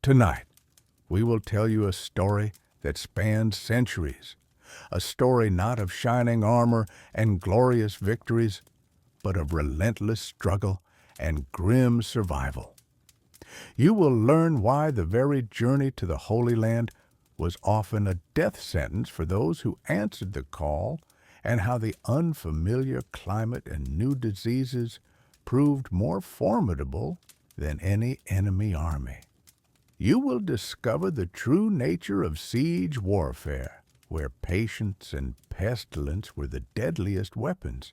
Tonight, we will tell you a story that spans centuries, a story not of shining armor and glorious victories, but of relentless struggle and grim survival. You will learn why the very journey to the Holy Land was often a death sentence for those who answered the call, and how the unfamiliar climate and new diseases proved more formidable than any enemy army. You will discover the true nature of siege warfare, where patience and pestilence were the deadliest weapons,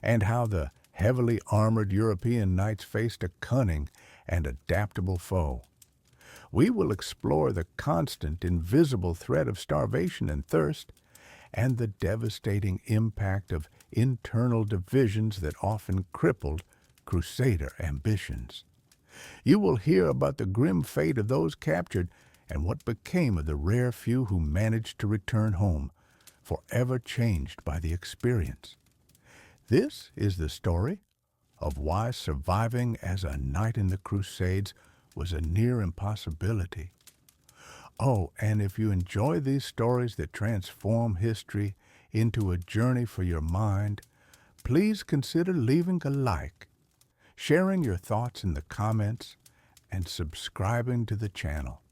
and how the heavily armored European knights faced a cunning and adaptable foe. We will explore the constant, invisible threat of starvation and thirst, and the devastating impact of internal divisions that often crippled Crusader ambitions. You will hear about the grim fate of those captured and what became of the rare few who managed to return home, forever changed by the experience. This is the story of why surviving as a knight in the Crusades was a near impossibility. Oh, and if you enjoy these stories that transform history into a journey for your mind, please consider leaving a like, sharing your thoughts in the comments, and subscribing to the channel.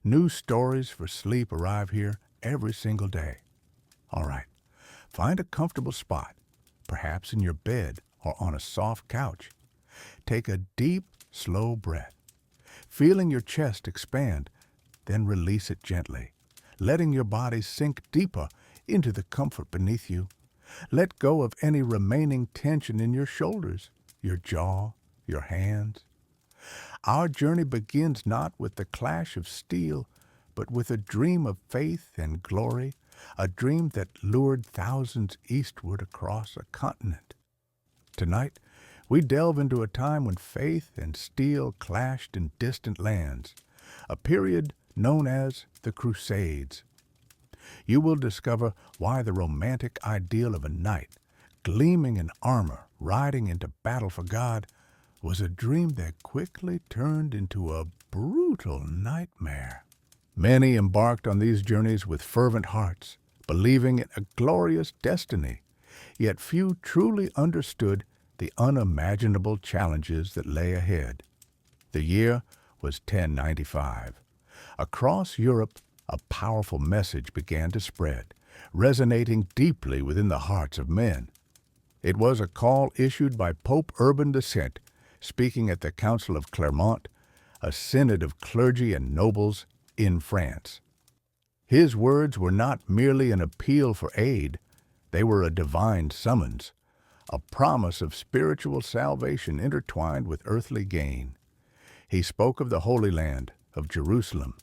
New stories for sleep arrive here every single day. All right, find a comfortable spot, perhaps in your bed or on a soft couch. Take a deep, slow breath, feeling your chest expand, then release it gently, letting your body sink deeper into the comfort beneath you. Let go of any remaining tension in your shoulders, your jaw, your hands. Our journey begins not with the clash of steel, but with a dream of faith and glory, a dream that lured thousands eastward across a continent. Tonight, we delve into a time when faith and steel clashed in distant lands, a period known as the Crusades. You will discover why the romantic ideal of a knight, gleaming in armor, riding into battle for God, was a dream that quickly turned into a brutal nightmare. Many embarked on these journeys with fervent hearts, believing in a glorious destiny, yet few truly understood the unimaginable challenges that lay ahead. The year was 1095. Across Europe, a powerful message began to spread, resonating deeply within the hearts of men. It was a call issued by Pope Urban II, speaking at the Council of Clermont, a synod of clergy and nobles in France. His words were not merely an appeal for aid, they were a divine summons, a promise of spiritual salvation intertwined with earthly gain. He spoke of the Holy Land, of Jerusalem,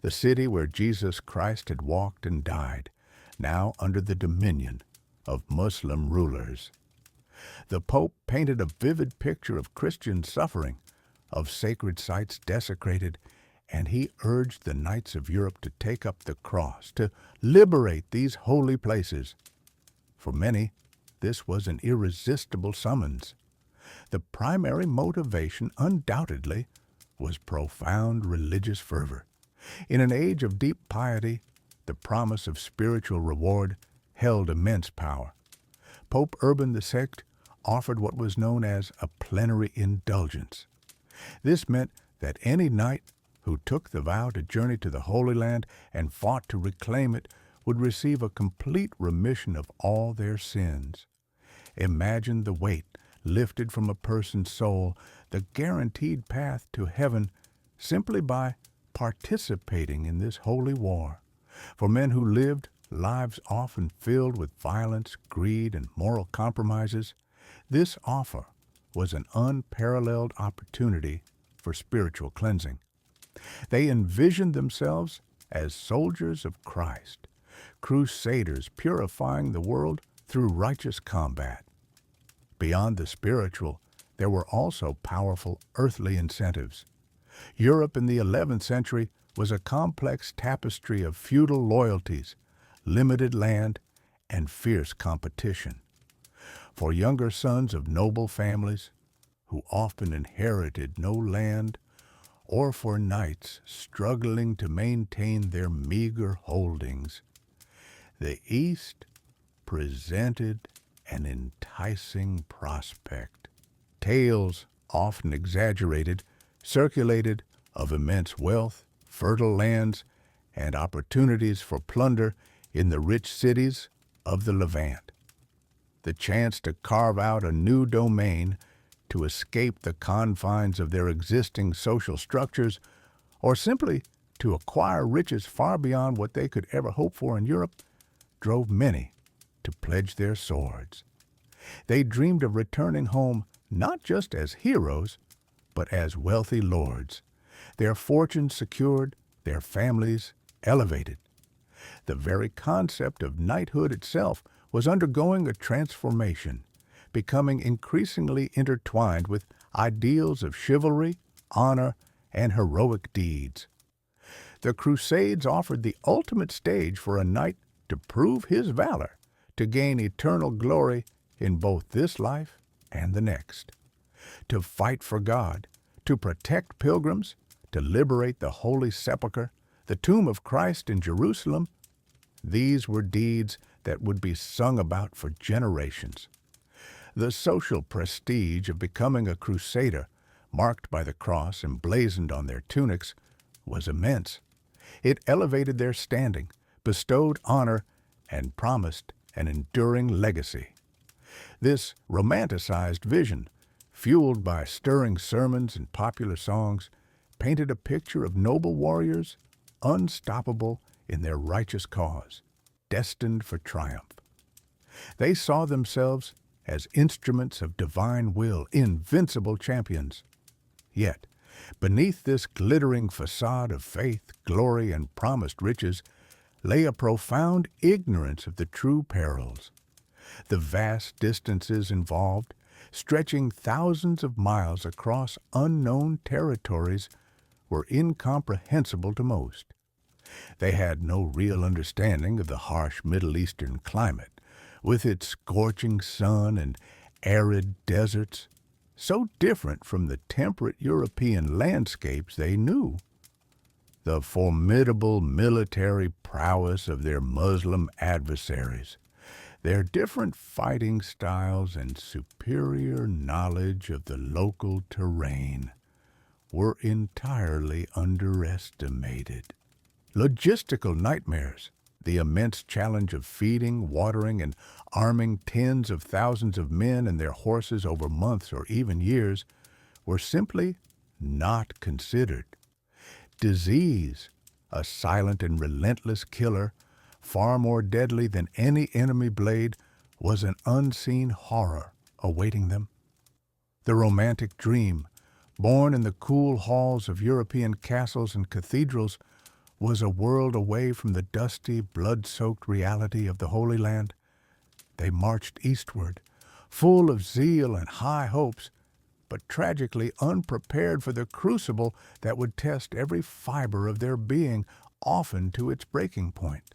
the city where Jesus Christ had walked and died, now under the dominion of Muslim rulers. The Pope painted a vivid picture of Christian suffering, of sacred sites desecrated, and he urged the knights of Europe to take up the cross, to liberate these holy places. For many, this was an irresistible summons. The primary motivation, undoubtedly, was profound religious fervor. In an age of deep piety, the promise of spiritual reward held immense power. Pope Urban II offered what was known as a plenary indulgence. This meant that any knight who took the vow to journey to the Holy Land and fought to reclaim it would receive a complete remission of all their sins. Imagine the weight lifted from a person's soul, the guaranteed path to heaven, simply by participating in this holy war. For men who lived lives often filled with violence, greed, and moral compromises, this offer was an unparalleled opportunity for spiritual cleansing. They envisioned themselves as soldiers of Christ, crusaders purifying the world through righteous combat. Beyond the spiritual, there were also powerful earthly incentives. Europe in the 11th century was a complex tapestry of feudal loyalties, limited land, and fierce competition. For younger sons of noble families, who often inherited no land or for knights struggling to maintain their meager holdings. The East presented an enticing prospect. Tales, often exaggerated, circulated of immense wealth, fertile lands, and opportunities for plunder in the rich cities of the Levant. The chance to carve out a new domain, to escape the confines of their existing social structures, or simply to acquire riches far beyond what they could ever hope for in Europe, drove many to pledge their swords. They dreamed of returning home not just as heroes, but as wealthy lords, their fortunes secured, their families elevated. The very concept of knighthood itself was undergoing a transformation, becoming increasingly intertwined with ideals of chivalry, honor, and heroic deeds. The Crusades offered the ultimate stage for a knight to prove his valor, to gain eternal glory in both this life and the next, to fight for God, to protect pilgrims, to liberate the Holy Sepulchre, the tomb of Christ in Jerusalem. These were deeds that would be sung about for generations. The social prestige of becoming a crusader, marked by the cross emblazoned on their tunics, was immense. It elevated their standing, bestowed honor, and promised an enduring legacy. This romanticized vision, fueled by stirring sermons and popular songs, painted a picture of noble warriors, unstoppable in their righteous cause, destined for triumph. They saw themselves as instruments of divine will, invincible champions. Yet, beneath this glittering facade of faith, glory, and promised riches, lay a profound ignorance of the true perils. The vast distances involved, stretching thousands of miles across unknown territories, were incomprehensible to most. They had no real understanding of the harsh Middle Eastern climate, with its scorching sun and arid deserts, so different from the temperate European landscapes they knew. The formidable military prowess of their Muslim adversaries, their different fighting styles, and superior knowledge of the local terrain were entirely underestimated. Logistical nightmares, the immense challenge of feeding, watering, and arming tens of thousands of men and their horses over months or even years, were simply not considered. Disease, a silent and relentless killer, far more deadly than any enemy blade, was an unseen horror awaiting them. The romantic dream, born in the cool halls of European castles and cathedrals, was a world away from the dusty, blood-soaked reality of the Holy Land. They marched eastward, full of zeal and high hopes, but tragically unprepared for the crucible that would test every fiber of their being, often to its breaking point.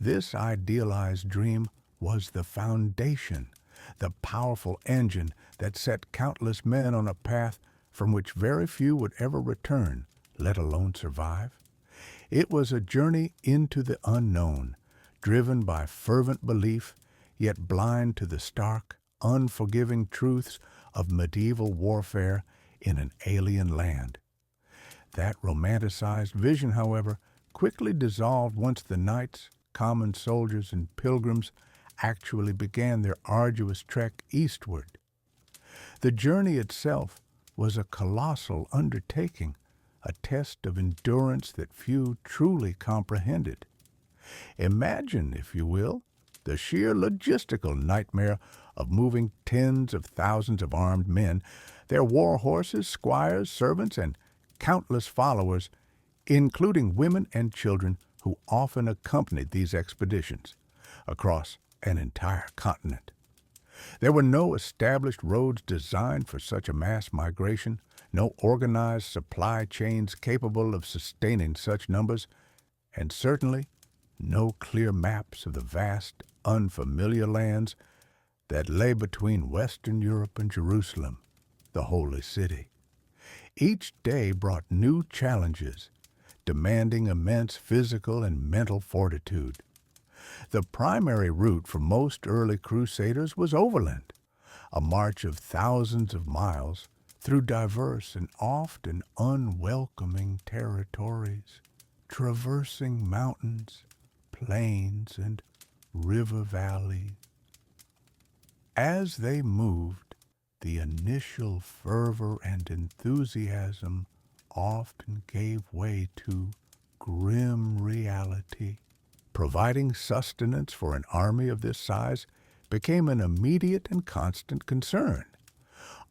This idealized dream was the foundation, the powerful engine that set countless men on a path from which very few would ever return, let alone survive. It was a journey into the unknown, driven by fervent belief, yet blind to the stark, unforgiving truths of medieval warfare in an alien land. That romanticized vision, however, quickly dissolved once the knights, common soldiers, and pilgrims actually began their arduous trek eastward. The journey itself was a colossal undertaking, a test of endurance that few truly comprehended. Imagine, if you will, the sheer logistical nightmare of moving tens of thousands of armed men, their war horses, squires, servants, and countless followers, including women and children who often accompanied these expeditions across an entire continent. There were no established roads designed for such a mass migration, no organized supply chains capable of sustaining such numbers, and certainly no clear maps of the vast, unfamiliar lands that lay between Western Europe and Jerusalem, the Holy City. Each day brought new challenges, demanding immense physical and mental fortitude. The primary route for most early crusaders was overland, a march of thousands of miles through diverse and often unwelcoming territories, traversing mountains, plains, and river valleys. As they moved, the initial fervor and enthusiasm often gave way to grim reality. Providing sustenance for an army of this size became an immediate and constant concern.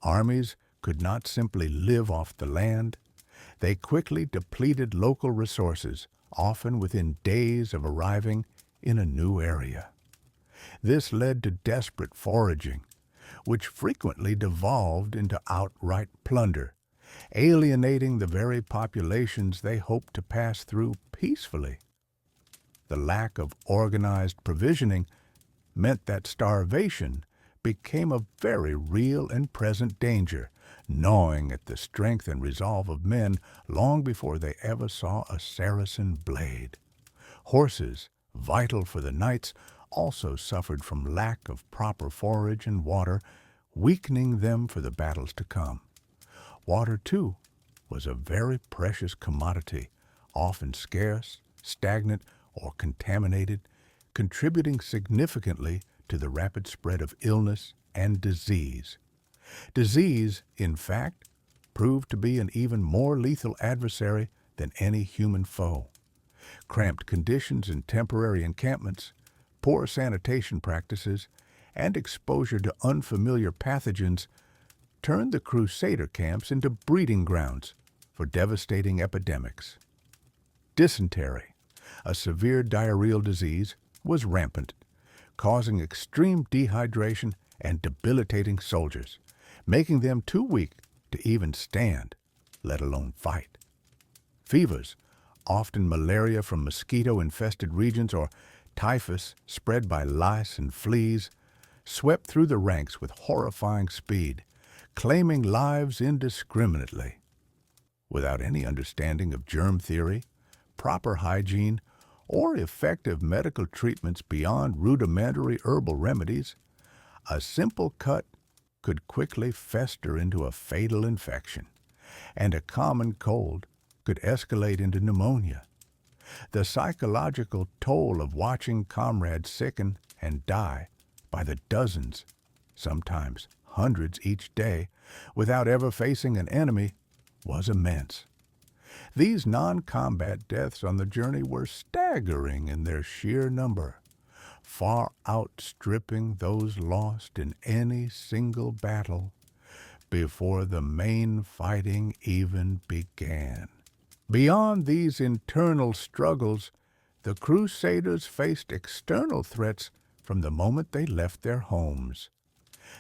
Armies could not simply live off the land. They quickly depleted local resources, often within days of arriving in a new area. This led to desperate foraging, which frequently devolved into outright plunder, alienating the very populations they hoped to pass through peacefully. The lack of organized provisioning meant that starvation became a very real and present danger, gnawing at the strength and resolve of men long before they ever saw a Saracen blade. Horses, vital for the knights, also suffered from lack of proper forage and water, weakening them for the battles to come. Water, too, was a very precious commodity, often scarce, stagnant, or contaminated, contributing significantly to the rapid spread of illness and disease. Disease, in fact, proved to be an even more lethal adversary than any human foe. Cramped conditions in temporary encampments, poor sanitation practices, and exposure to unfamiliar pathogens turned the Crusader camps into breeding grounds for devastating epidemics. Dysentery, a severe diarrheal disease, was rampant, causing extreme dehydration and debilitating soldiers, making them too weak to even stand, let alone fight. Fevers, often malaria from mosquito-infested regions or typhus spread by lice and fleas, swept through the ranks with horrifying speed, claiming lives indiscriminately. Without any understanding of germ theory, proper hygiene, or effective medical treatments beyond rudimentary herbal remedies, a simple cut could quickly fester into a fatal infection, and a common cold could escalate into pneumonia. The psychological toll of watching comrades sicken and die by the dozens, sometimes hundreds each day, without ever facing an enemy, was immense. These non-combat deaths on the journey were staggering in their sheer number, far outstripping those lost in any single battle before the main fighting even began. Beyond these internal struggles, the Crusaders faced external threats from the moment they left their homes.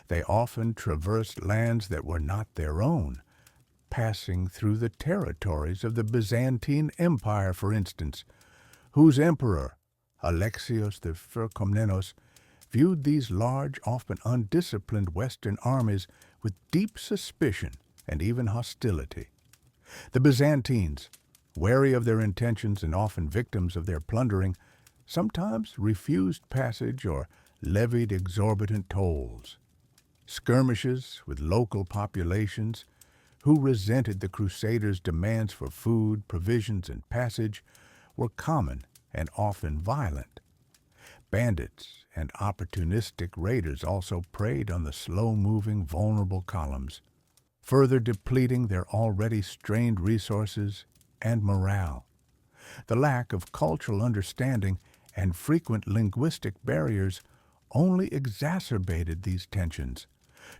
They often traversed lands that were not their own, passing through the territories of the Byzantine Empire, for instance, whose emperor, Alexios the Komnenos, viewed these large, often undisciplined Western armies with deep suspicion and even hostility. The Byzantines, wary of their intentions and often victims of their plundering, sometimes refused passage or levied exorbitant tolls. Skirmishes with local populations, who resented the Crusaders' demands for food, provisions, and passage, were common and often violent. Bandits and opportunistic raiders also preyed on the slow-moving, vulnerable columns, further depleting their already strained resources and morale. The lack of cultural understanding and frequent linguistic barriers only exacerbated these tensions,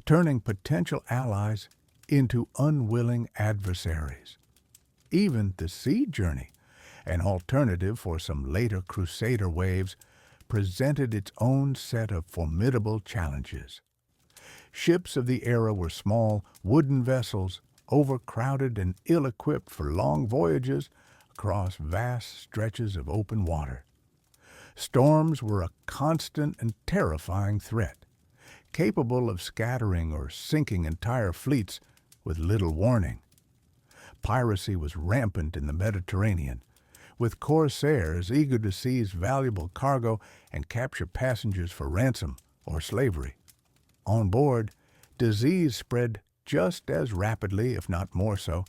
turning potential allies into unwilling adversaries. Even the sea journey, an alternative for some later Crusader waves, presented its own set of formidable challenges. Ships of the era were small, wooden vessels, overcrowded and ill-equipped for long voyages across vast stretches of open water. Storms were a constant and terrifying threat, capable of scattering or sinking entire fleets with little warning. Piracy was rampant in the Mediterranean, with corsairs eager to seize valuable cargo and capture passengers for ransom or slavery. On board, disease spread just as rapidly, if not more so,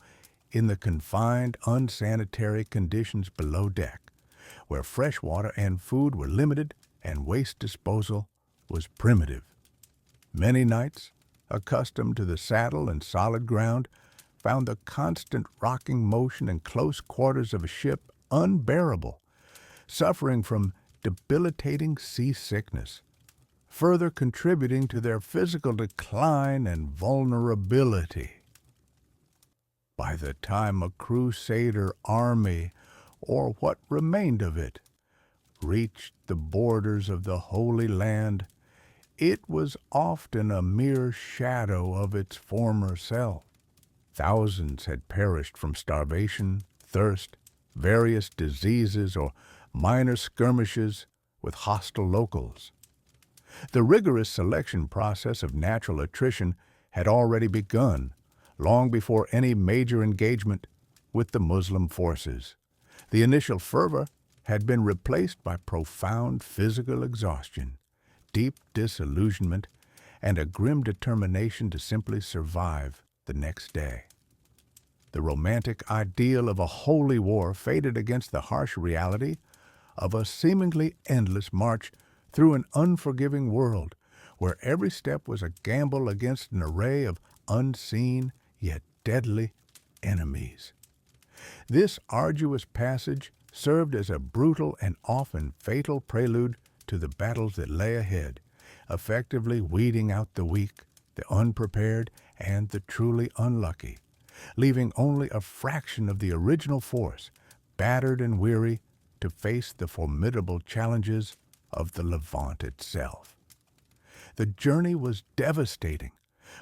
in the confined, unsanitary conditions below deck, where fresh water and food were limited and waste disposal was primitive. Many knights, accustomed to the saddle and solid ground, found the constant rocking motion and close quarters of a ship unbearable, suffering from debilitating seasickness, further contributing to their physical decline and vulnerability. By the time a Crusader army, or what remained of it, reached the borders of the Holy Land, it was often a mere shadow of its former self. Thousands had perished from starvation, thirst, various diseases, or minor skirmishes with hostile locals. The rigorous selection process of natural attrition had already begun, long before any major engagement with the Muslim forces. The initial fervor had been replaced by profound physical exhaustion, deep disillusionment, and a grim determination to simply survive the next day. The romantic ideal of a holy war faded against the harsh reality of a seemingly endless march through an unforgiving world where every step was a gamble against an array of unseen yet deadly enemies. This arduous passage served as a brutal and often fatal prelude to the battles that lay ahead, effectively weeding out the weak, the unprepared, and the truly unlucky, leaving only a fraction of the original force, battered and weary, to face the formidable challenges of the Levant itself. The journey was devastating,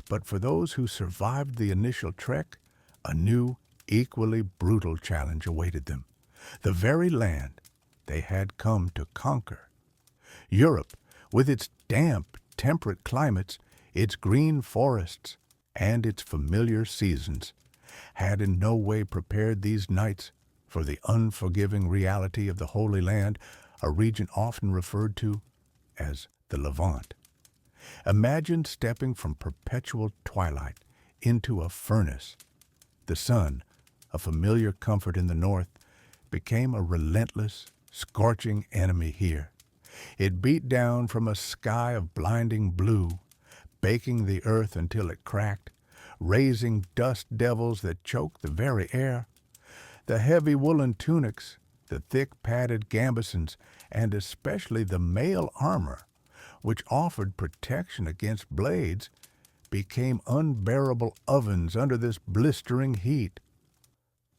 but for those who survived the initial trek, a new, equally brutal challenge awaited them, the very land they had come to conquer. Europe, with its damp, temperate climates, its green forests, and its familiar seasons, had in no way prepared these knights for the unforgiving reality of the Holy Land, a region often referred to as the Levant. Imagine stepping from perpetual twilight into a furnace. The sun, a familiar comfort in the north, became a relentless, scorching enemy here. It beat down from a sky of blinding blue, baking the earth until it cracked, raising dust devils that choked the very air. The heavy woolen tunics, the thick padded gambesons, and especially the mail armor, which offered protection against blades, became unbearable ovens under this blistering heat.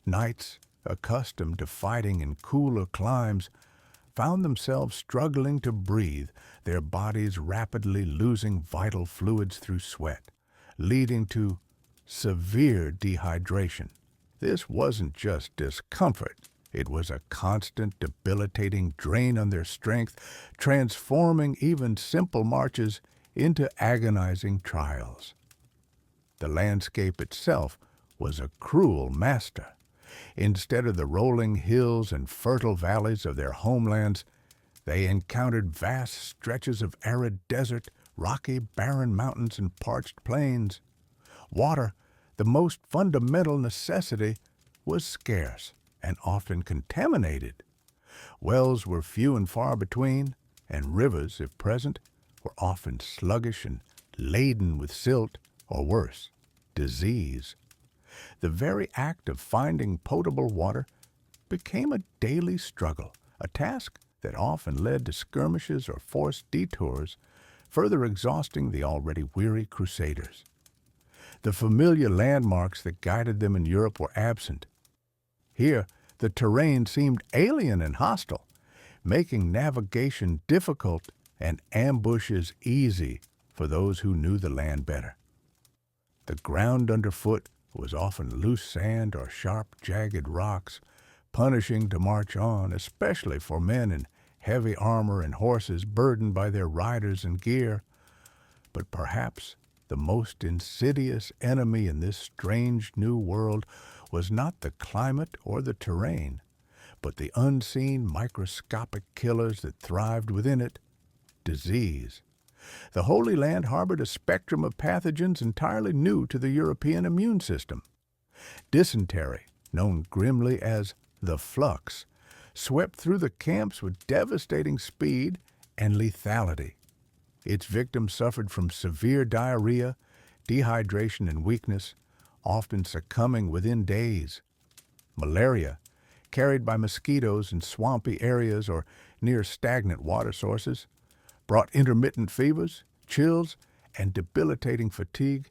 Knights, accustomed to fighting in cooler climes, found themselves struggling to breathe, their bodies rapidly losing vital fluids through sweat, leading to severe dehydration. This wasn't just discomfort. It was a constant, debilitating drain on their strength, transforming even simple marches into agonizing trials. The landscape itself was a cruel master. Instead of the rolling hills and fertile valleys of their homelands, they encountered vast stretches of arid desert, rocky, barren mountains, and parched plains. Water, the most fundamental necessity, was scarce and often contaminated. Wells were few and far between, and rivers, if present, were often sluggish and laden with silt, or worse, disease. The very act of finding potable water became a daily struggle, a task that often led to skirmishes or forced detours, further exhausting the already weary Crusaders. The familiar landmarks that guided them in Europe were absent. Here, the terrain seemed alien and hostile, making navigation difficult and ambushes easy for those who knew the land better. The ground underfoot was often loose sand or sharp, jagged rocks, punishing to march on, especially for men in heavy armor and horses burdened by their riders and gear. But perhaps the most insidious enemy in this strange new world was not the climate or the terrain, but the unseen microscopic killers that thrived within it: disease. The Holy Land harbored a spectrum of pathogens entirely new to the European immune system. Dysentery, known grimly as the flux, swept through the camps with devastating speed and lethality. Its victims suffered from severe diarrhea, dehydration, and weakness, often succumbing within days. Malaria, carried by mosquitoes in swampy areas or near stagnant water sources, brought intermittent fevers, chills, and debilitating fatigue,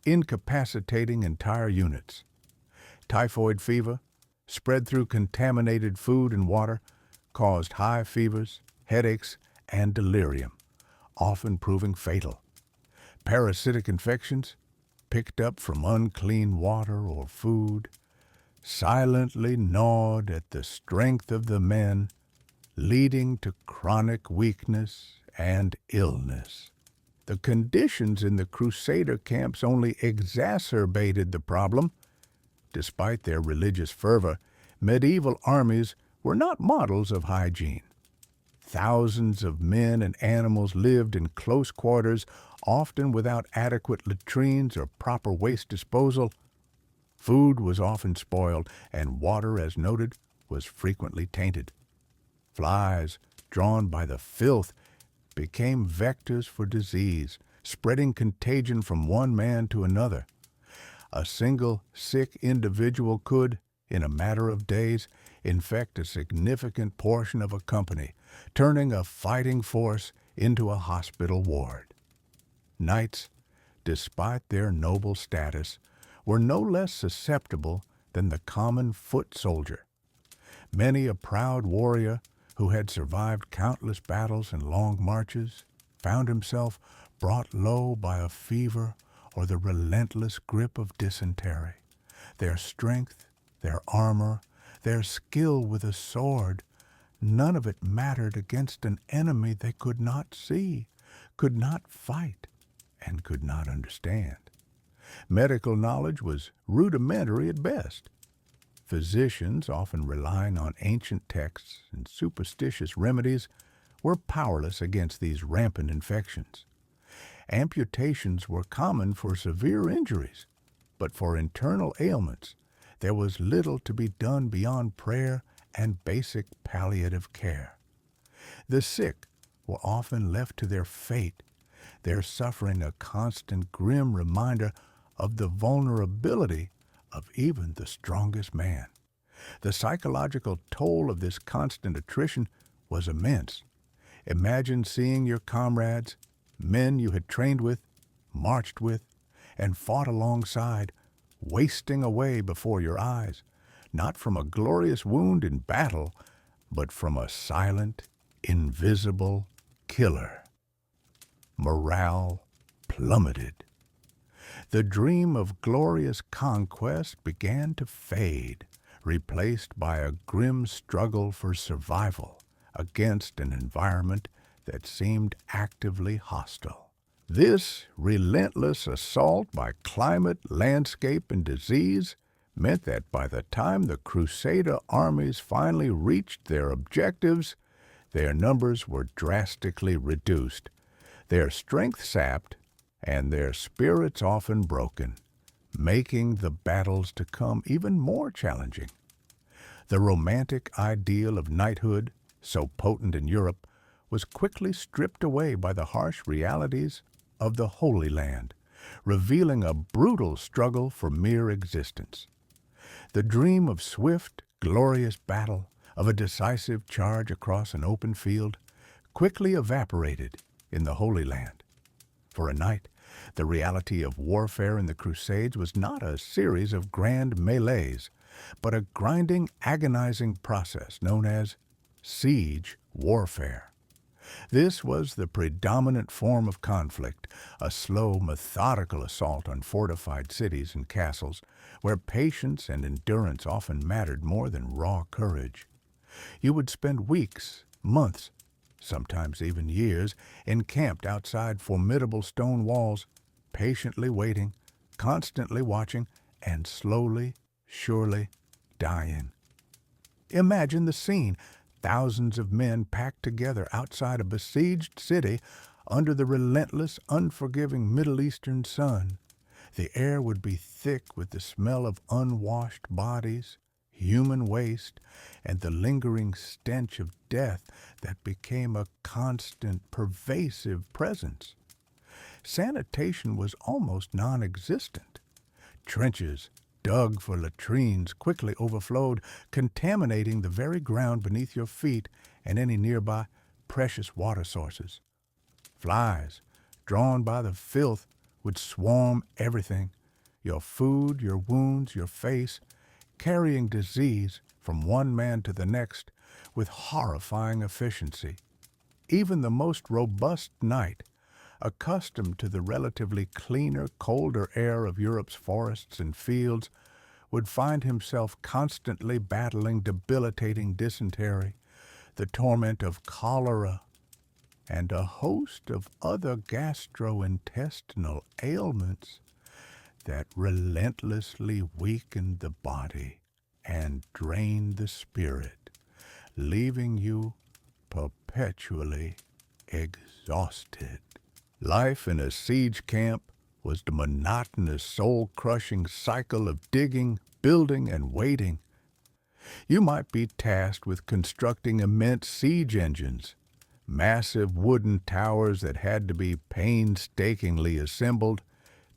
incapacitating entire units. Typhoid fever, spread through contaminated food and water, caused high fevers, headaches, and delirium, often proving fatal. Parasitic infections, picked up from unclean water or food, silently gnawed at the strength of the men, leading to chronic weakness and illness. The conditions in the Crusader camps only exacerbated the problem. Despite their religious fervor, medieval armies were not models of hygiene. Thousands of men and animals lived in close quarters, often without adequate latrines or proper waste disposal. Food was often spoiled, and water, as noted, was frequently tainted. Flies, drawn by the filth, became vectors for disease, spreading contagion from one man to another. A single sick individual could, in a matter of days, infect a significant portion of a company, turning a fighting force into a hospital ward. Knights, despite their noble status, were no less susceptible than the common foot soldier. Many a proud warrior who had survived countless battles and long marches found himself brought low by a fever or the relentless grip of dysentery. Their strength, their armor, their skill with a sword, none of it mattered against an enemy they could not see, could not fight, and could not understand. Medical knowledge was rudimentary at best. Physicians, often relying on ancient texts and superstitious remedies, were powerless against these rampant infections. Amputations were common for severe injuries, but for internal ailments, there was little to be done beyond prayer and basic palliative care. The sick were often left to their fate, their suffering a constant grim reminder of the vulnerability of even the strongest man. The psychological toll of this constant attrition was immense. Imagine seeing your comrades, men you had trained with, marched with, and fought alongside, wasting away before your eyes, not from a glorious wound in battle, but from a silent, invisible killer. Morale plummeted. The dream of glorious conquest began to fade, replaced by a grim struggle for survival against an environment that seemed actively hostile. This relentless assault by climate, landscape, and disease meant that by the time the Crusader armies finally reached their objectives, their numbers were drastically reduced, their strength sapped, and their spirits often broken, making the battles to come even more challenging. The romantic ideal of knighthood, so potent in Europe, was quickly stripped away by the harsh realities of the Holy Land, revealing a brutal struggle for mere existence. The dream of swift, glorious battle, of a decisive charge across an open field, quickly evaporated in the Holy Land. For a knight, the reality of warfare in the Crusades was not a series of grand melees, but a grinding, agonizing process known as siege warfare. This was the predominant form of conflict, a slow, methodical assault on fortified cities and castles, where patience and endurance often mattered more than raw courage. You would spend weeks, months, sometimes even years, encamped outside formidable stone walls, patiently waiting, constantly watching, and slowly, surely dying. Imagine the scene. Thousands of men packed together outside a besieged city under the relentless, unforgiving Middle Eastern sun. The air would be thick with the smell of unwashed bodies, human waste, and the lingering stench of death that became a constant, pervasive presence. Sanitation was almost non-existent. Trenches, dug for latrines, quickly overflowed, contaminating the very ground beneath your feet and any nearby precious water sources. Flies, drawn by the filth, would swarm everything, your food, your wounds, your face, carrying disease from one man to the next with horrifying efficiency. Even the most robust knight, accustomed to the relatively cleaner, colder air of Europe's forests and fields, would find himself constantly battling debilitating dysentery, the torment of cholera, and a host of other gastrointestinal ailments that relentlessly weakened the body and drained the spirit, leaving you perpetually exhausted. Life in a siege camp was the monotonous, soul-crushing cycle of digging, building, and waiting. You might be tasked with constructing immense siege engines, massive wooden towers that had to be painstakingly assembled,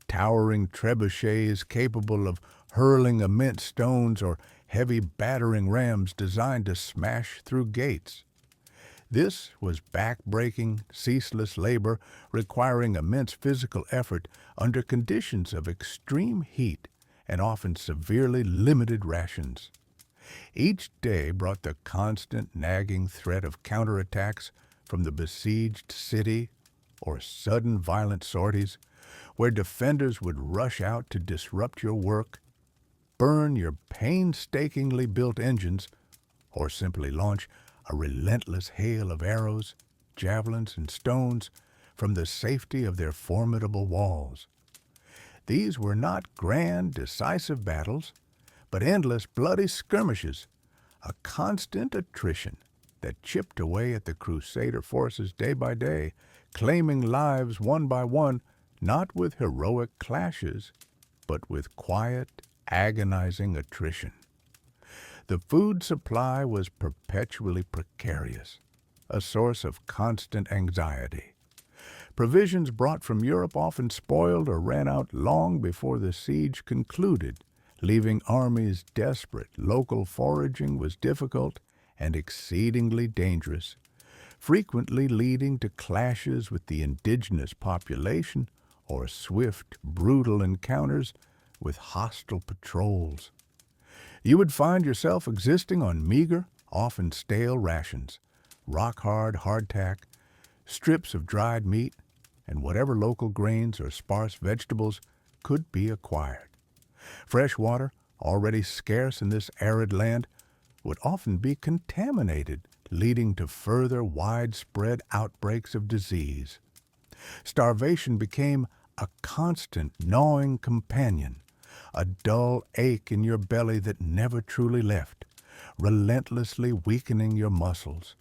towering trebuchets capable of hurling immense stones, or heavy battering rams designed to smash through gates. This was back-breaking, ceaseless labor requiring immense physical effort under conditions of extreme heat and often severely limited rations. Each day brought the constant nagging threat of counterattacks from the besieged city or sudden violent sorties where defenders would rush out to disrupt your work, burn your painstakingly built engines, or simply launch a relentless hail of arrows, javelins, and stones from the safety of their formidable walls. These were not grand, decisive battles, but endless bloody skirmishes, a constant attrition that chipped away at the Crusader forces day by day, claiming lives one by one, not with heroic clashes, but with quiet, agonizing attrition. The food supply was perpetually precarious, a source of constant anxiety. Provisions brought from Europe often spoiled or ran out long before the siege concluded, leaving armies desperate. Local foraging was difficult and exceedingly dangerous, frequently leading to clashes with the indigenous population or swift, brutal encounters with hostile patrols. You would find yourself existing on meager, often stale rations, rock-hard hardtack, strips of dried meat, and whatever local grains or sparse vegetables could be acquired. Fresh water, already scarce in this arid land, would often be contaminated, leading to further widespread outbreaks of disease. Starvation became a constant, gnawing companion, a dull ache in your belly that never truly left, relentlessly weakening your muscles,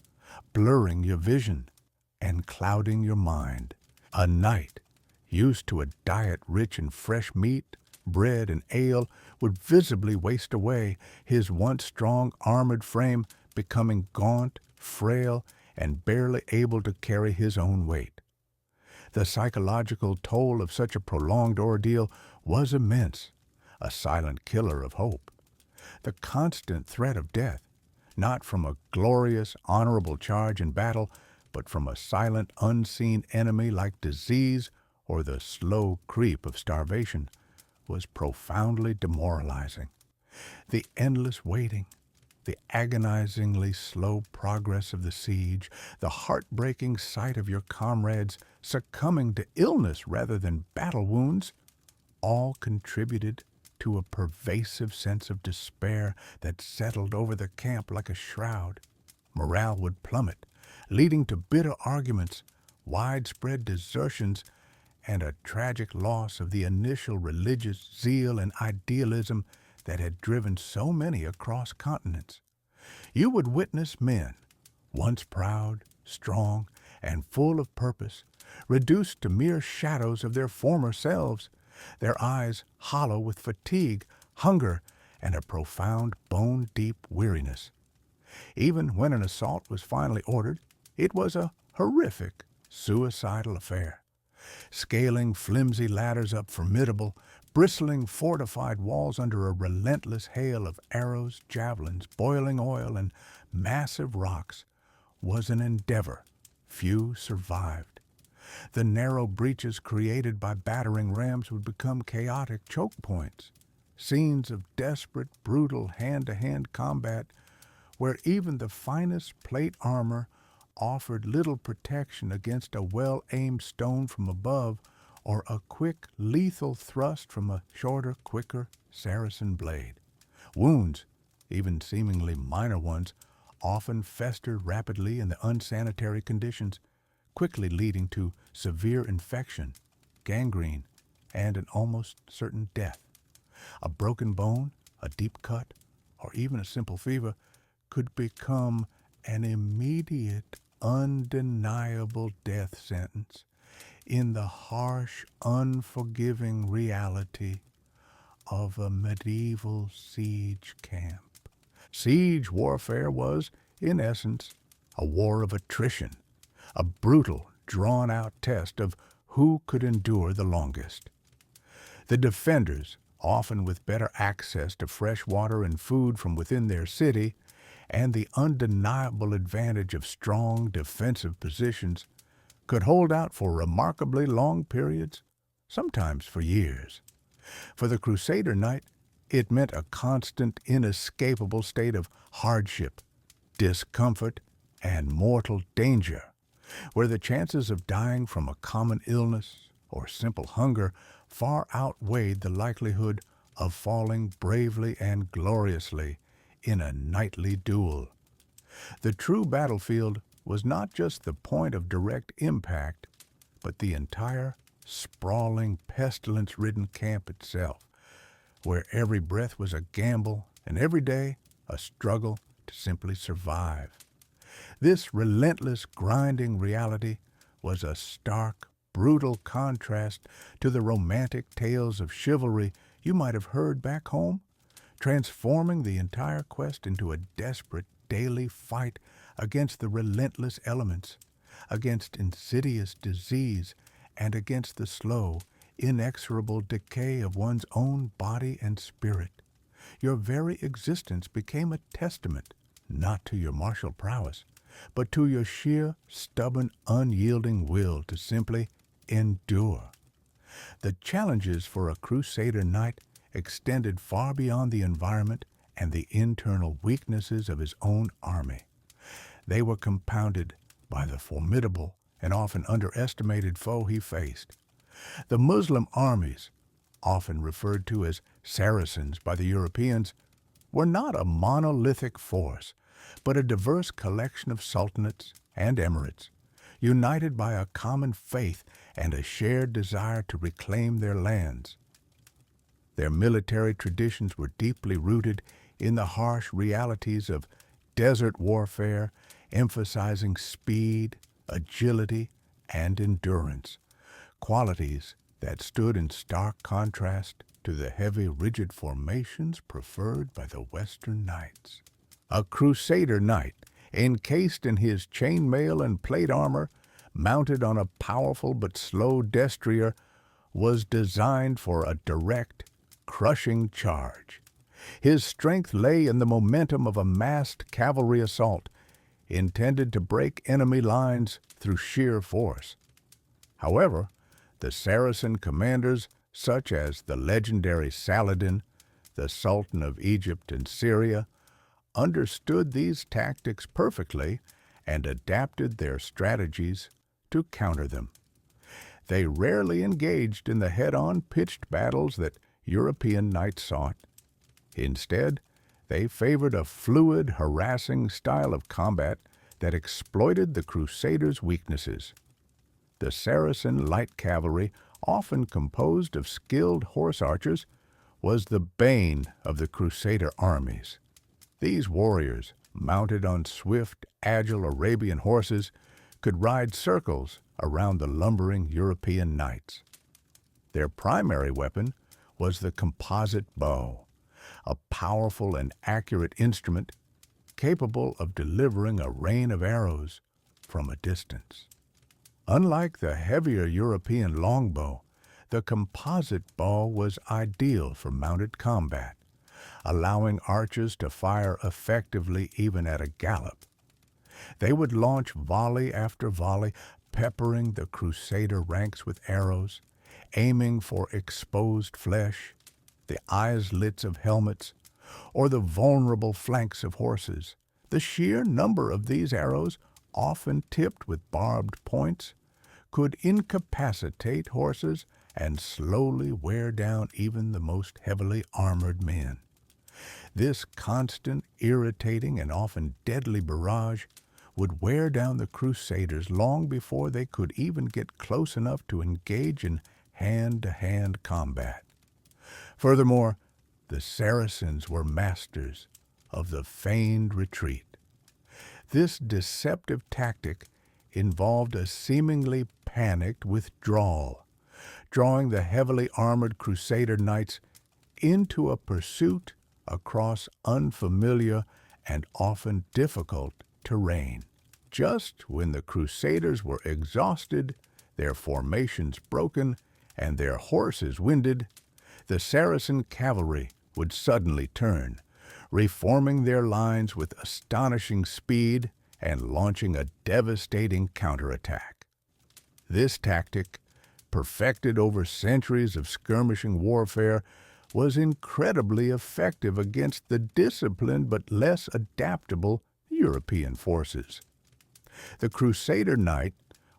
blurring your vision, and clouding your mind. A knight, used to a diet rich in fresh meat, bread, and ale, would visibly waste away, his once strong armored frame becoming gaunt, frail, and barely able to carry his own weight. The psychological toll of such a prolonged ordeal was immense, a silent killer of hope. The constant threat of death, not from a glorious, honorable charge in battle, but from a silent, unseen enemy like disease or the slow creep of starvation, was profoundly demoralizing. The endless waiting, the agonizingly slow progress of the siege, the heartbreaking sight of your comrades succumbing to illness rather than battle wounds, all contributed to a pervasive sense of despair that settled over the camp like a shroud. Morale would plummet, leading to bitter arguments, widespread desertions, and a tragic loss of the initial religious zeal and idealism that had driven so many across continents. You would witness men, once proud, strong, and full of purpose, reduced to mere shadows of their former selves, their eyes hollow with fatigue, hunger, and a profound bone-deep weariness. Even when an assault was finally ordered, it was a horrific, suicidal affair. Scaling flimsy ladders up formidable, bristling fortified walls under a relentless hail of arrows, javelins, boiling oil, and massive rocks was an endeavor few survived. The narrow breaches created by battering rams would become chaotic choke points, scenes of desperate, brutal hand-to-hand combat where even the finest plate armor offered little protection against a well-aimed stone from above or a quick, lethal thrust from a shorter, quicker Saracen blade. Wounds, even seemingly minor ones, often festered rapidly in the unsanitary conditions, quickly leading to severe infection, gangrene, and an almost certain death. A broken bone, a deep cut, or even a simple fever could become an immediate, undeniable death sentence in the harsh, unforgiving reality of a medieval siege camp. Siege warfare was, in essence, a war of attrition, a brutal, drawn-out test of who could endure the longest. The defenders, often with better access to fresh water and food from within their city, and the undeniable advantage of strong defensive positions, could hold out for remarkably long periods, sometimes for years. For the Crusader knight, it meant a constant, inescapable state of hardship, discomfort, and mortal danger, where the chances of dying from a common illness or simple hunger far outweighed the likelihood of falling bravely and gloriously in a knightly duel. The true battlefield was not just the point of direct impact, but the entire sprawling, pestilence-ridden camp itself, where every breath was a gamble and every day a struggle to simply survive. This relentless, grinding reality was a stark, brutal contrast to the romantic tales of chivalry you might have heard back home, transforming the entire quest into a desperate daily fight against the relentless elements, against insidious disease, and against the slow, inexorable decay of one's own body and spirit. Your very existence became a testament, not to your martial prowess, but to your sheer, stubborn, unyielding will to simply endure. The challenges for a Crusader knight extended far beyond the environment and the internal weaknesses of his own army. They were compounded by the formidable and often underestimated foe he faced. The Muslim armies, often referred to as Saracens by the Europeans, were not a monolithic force, but a diverse collection of sultanates and emirates, united by a common faith and a shared desire to reclaim their lands. Their military traditions were deeply rooted in the harsh realities of desert warfare, emphasizing speed, agility, and endurance, qualities that stood in stark contrast to the heavy, rigid formations preferred by the Western knights. A Crusader knight, encased in his chainmail and plate armor, mounted on a powerful but slow destrier, was designed for a direct, crushing charge. His strength lay in the momentum of a massed cavalry assault, intended to break enemy lines through sheer force. However, the Saracen commanders, such as the legendary Saladin, the Sultan of Egypt and Syria, understood these tactics perfectly and adapted their strategies to counter them. They rarely engaged in the head-on pitched battles that European knights sought. Instead, they favored a fluid, harassing style of combat that exploited the Crusaders' weaknesses. The Saracen light cavalry, often composed of skilled horse archers, was the bane of the Crusader armies. These warriors, mounted on swift, agile Arabian horses, could ride circles around the lumbering European knights. Their primary weapon was the composite bow, a powerful and accurate instrument capable of delivering a rain of arrows from a distance. Unlike the heavier European longbow, the composite bow was ideal for mounted combat, allowing archers to fire effectively even at a gallop. They would launch volley after volley, peppering the Crusader ranks with arrows, aiming for exposed flesh, the eyeslits of helmets, or the vulnerable flanks of horses. The sheer number of these arrows, often tipped with barbed points, could incapacitate horses and slowly wear down even the most heavily armored men. This constant, irritating, and often deadly barrage would wear down the Crusaders long before they could even get close enough to engage in hand-to-hand combat. Furthermore, the Saracens were masters of the feigned retreat. This deceptive tactic involved a seemingly panicked withdrawal, drawing the heavily armored Crusader knights into a pursuit across unfamiliar and often difficult terrain. Just when the Crusaders were exhausted, their formations broken, and their horses winded, the Saracen cavalry would suddenly turn, reforming their lines with astonishing speed and launching a devastating counterattack. This tactic, perfected over centuries of skirmishing warfare, was incredibly effective against the disciplined but less adaptable European forces. The Crusader knight,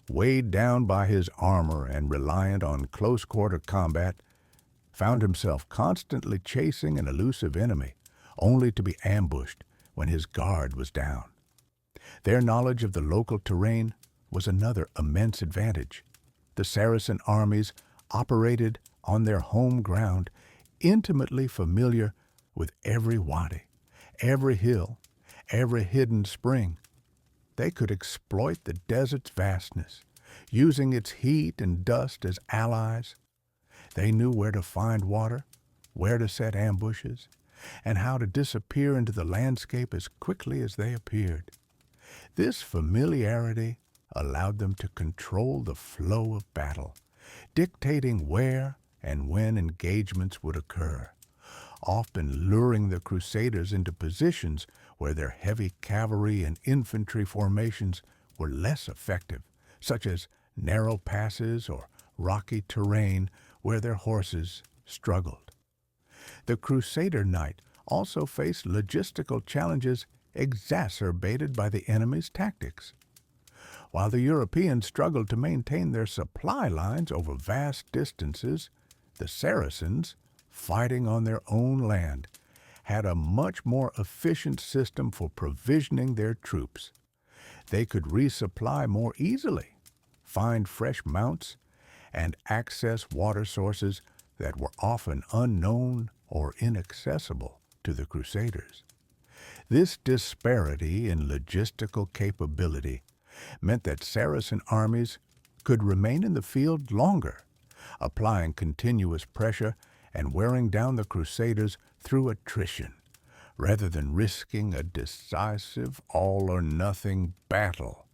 weighed down by his armor and reliant on close-quarter combat, found himself constantly chasing an elusive enemy, only to be ambushed when his guard was down. Their knowledge of the local terrain was another immense advantage. The Saracen armies operated on their home ground, intimately familiar with every wadi, every hill, every hidden spring. They could exploit the desert's vastness, using its heat and dust as allies. They knew where to find water, where to set ambushes, and how to disappear into the landscape as quickly as they appeared. This familiarity allowed them to control the flow of battle, dictating where and when engagements would occur, often luring the Crusaders into positions where their heavy cavalry and infantry formations were less effective, such as narrow passes or rocky terrain where their horses struggled. The Crusader knight also faced logistical challenges exacerbated by the enemy's tactics. While the Europeans struggled to maintain their supply lines over vast distances, the Saracens, fighting on their own land, had a much more efficient system for provisioning their troops. They could resupply more easily, find fresh mounts, and access water sources that were often unknown or inaccessible to the Crusaders. This disparity in logistical capability meant that Saracen armies could remain in the field longer, applying continuous pressure and wearing down the Crusaders through attrition, rather than risking a decisive all-or-nothing battle.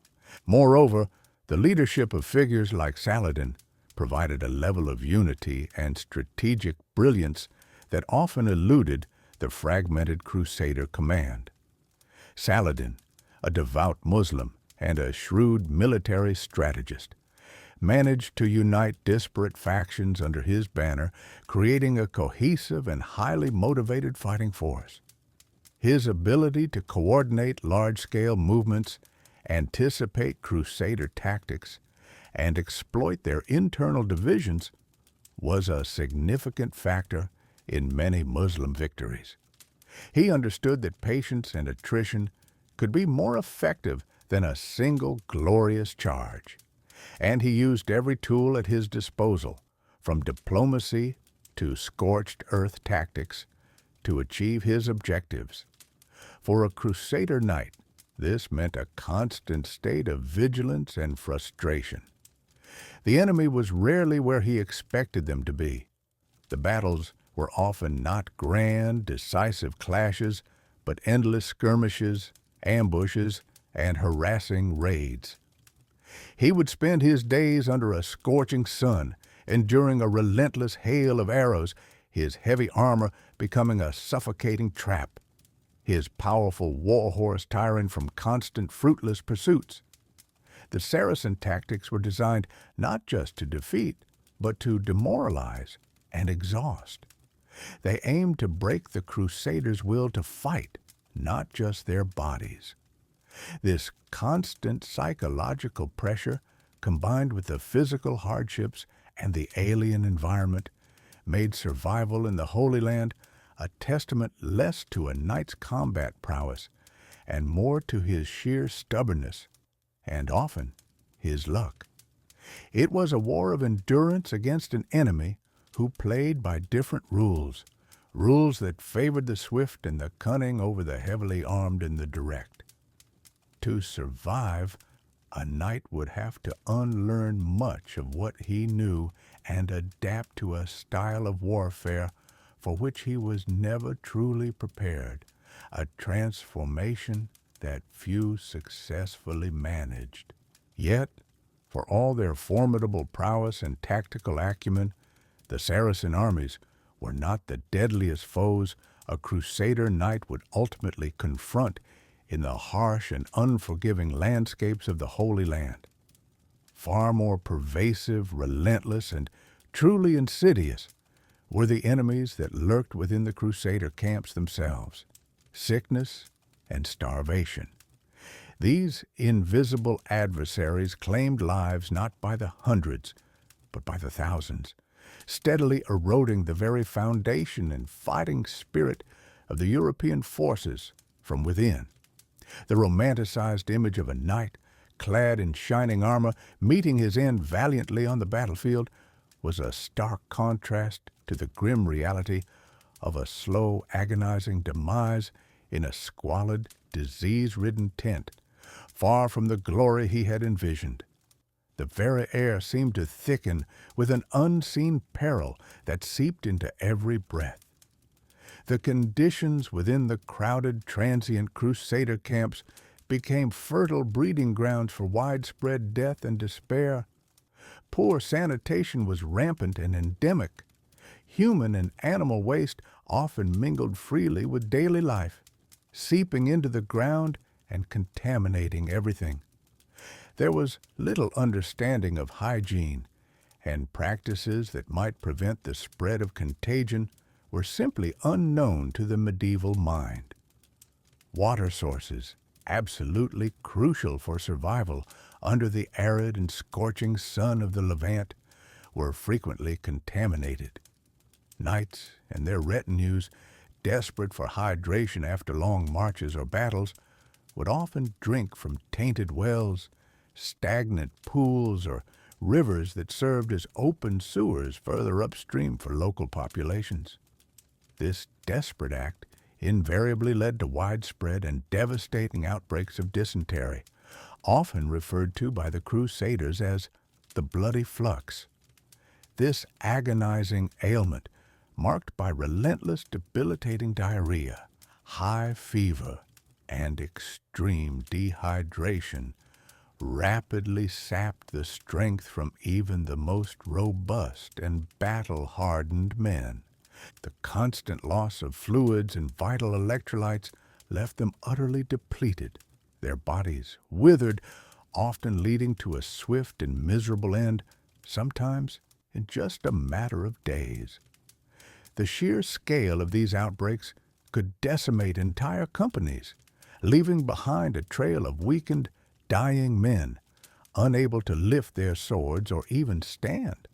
Moreover, the leadership of figures like Saladin provided a level of unity and strategic brilliance that often eluded the fragmented Crusader command. Saladin, a devout Muslim and a shrewd military strategist, managed to unite disparate factions under his banner, creating a cohesive and highly motivated fighting force. His ability to coordinate large-scale movements, anticipate Crusader tactics, and exploit their internal divisions was a significant factor in many Muslim victories. He understood that patience and attrition could be more effective than a single glorious charge, and he used every tool at his disposal, from diplomacy to scorched earth tactics to achieve his objectives. For a Crusader knight, this meant a constant state of vigilance and frustration. The enemy was rarely where he expected them to be. The battles were often not grand, decisive clashes, but endless skirmishes, ambushes, and harassing raids. He would spend his days under a scorching sun, enduring a relentless hail of arrows, his heavy armor becoming a suffocating trap, his powerful war horse tiring from constant fruitless pursuits. The Saracen tactics were designed not just to defeat, but to demoralize and exhaust. They aimed to break the Crusaders' will to fight, not just their bodies. This constant psychological pressure, combined with the physical hardships and the alien environment, made survival in the Holy Land a testament less to a knight's combat prowess and more to his sheer stubbornness, and often his luck. It was a war of endurance against an enemy who played by different rules, rules that favored the swift and the cunning over the heavily armed and the direct. To survive, a knight would have to unlearn much of what he knew and adapt to a style of warfare for which he was never truly prepared, a transformation that few successfully managed. Yet, for all their formidable prowess and tactical acumen, the Saracen armies were not the deadliest foes a Crusader knight would ultimately confront in the harsh and unforgiving landscapes of the Holy Land. Far more pervasive, relentless, and truly insidious were the enemies that lurked within the Crusader camps themselves: sickness and starvation. These invisible adversaries claimed lives not by the hundreds, but by the thousands, steadily eroding the very foundation and fighting spirit of the European forces from within. The romanticized image of a knight, clad in shining armor, meeting his end valiantly on the battlefield, was a stark contrast to the grim reality of a slow, agonizing demise in a squalid, disease-ridden tent, far from the glory he had envisioned. The very air seemed to thicken with an unseen peril that seeped into every breath. The conditions within the crowded, transient Crusader camps became fertile breeding grounds for widespread death and despair. Poor sanitation was rampant and endemic. Human and animal waste often mingled freely with daily life, seeping into the ground and contaminating everything. There was little understanding of hygiene, and practices that might prevent the spread of contagion were simply unknown to the medieval mind. Water sources, absolutely crucial for survival under the arid and scorching sun of the Levant, were frequently contaminated. Knights and their retinues, desperate for hydration after long marches or battles, would often drink from tainted wells, stagnant pools, or rivers that served as open sewers further upstream for local populations. This desperate act invariably led to widespread and devastating outbreaks of dysentery, often referred to by the Crusaders as the bloody flux. This agonizing ailment, marked by relentless debilitating diarrhea, high fever, and extreme dehydration, rapidly sapped the strength from even the most robust and battle-hardened men. The constant loss of fluids and vital electrolytes left them utterly depleted, their bodies withered, often leading to a swift and miserable end, sometimes in just a matter of days. The sheer scale of these outbreaks could decimate entire companies, leaving behind a trail of weakened, dying men, unable to lift their swords or even stand.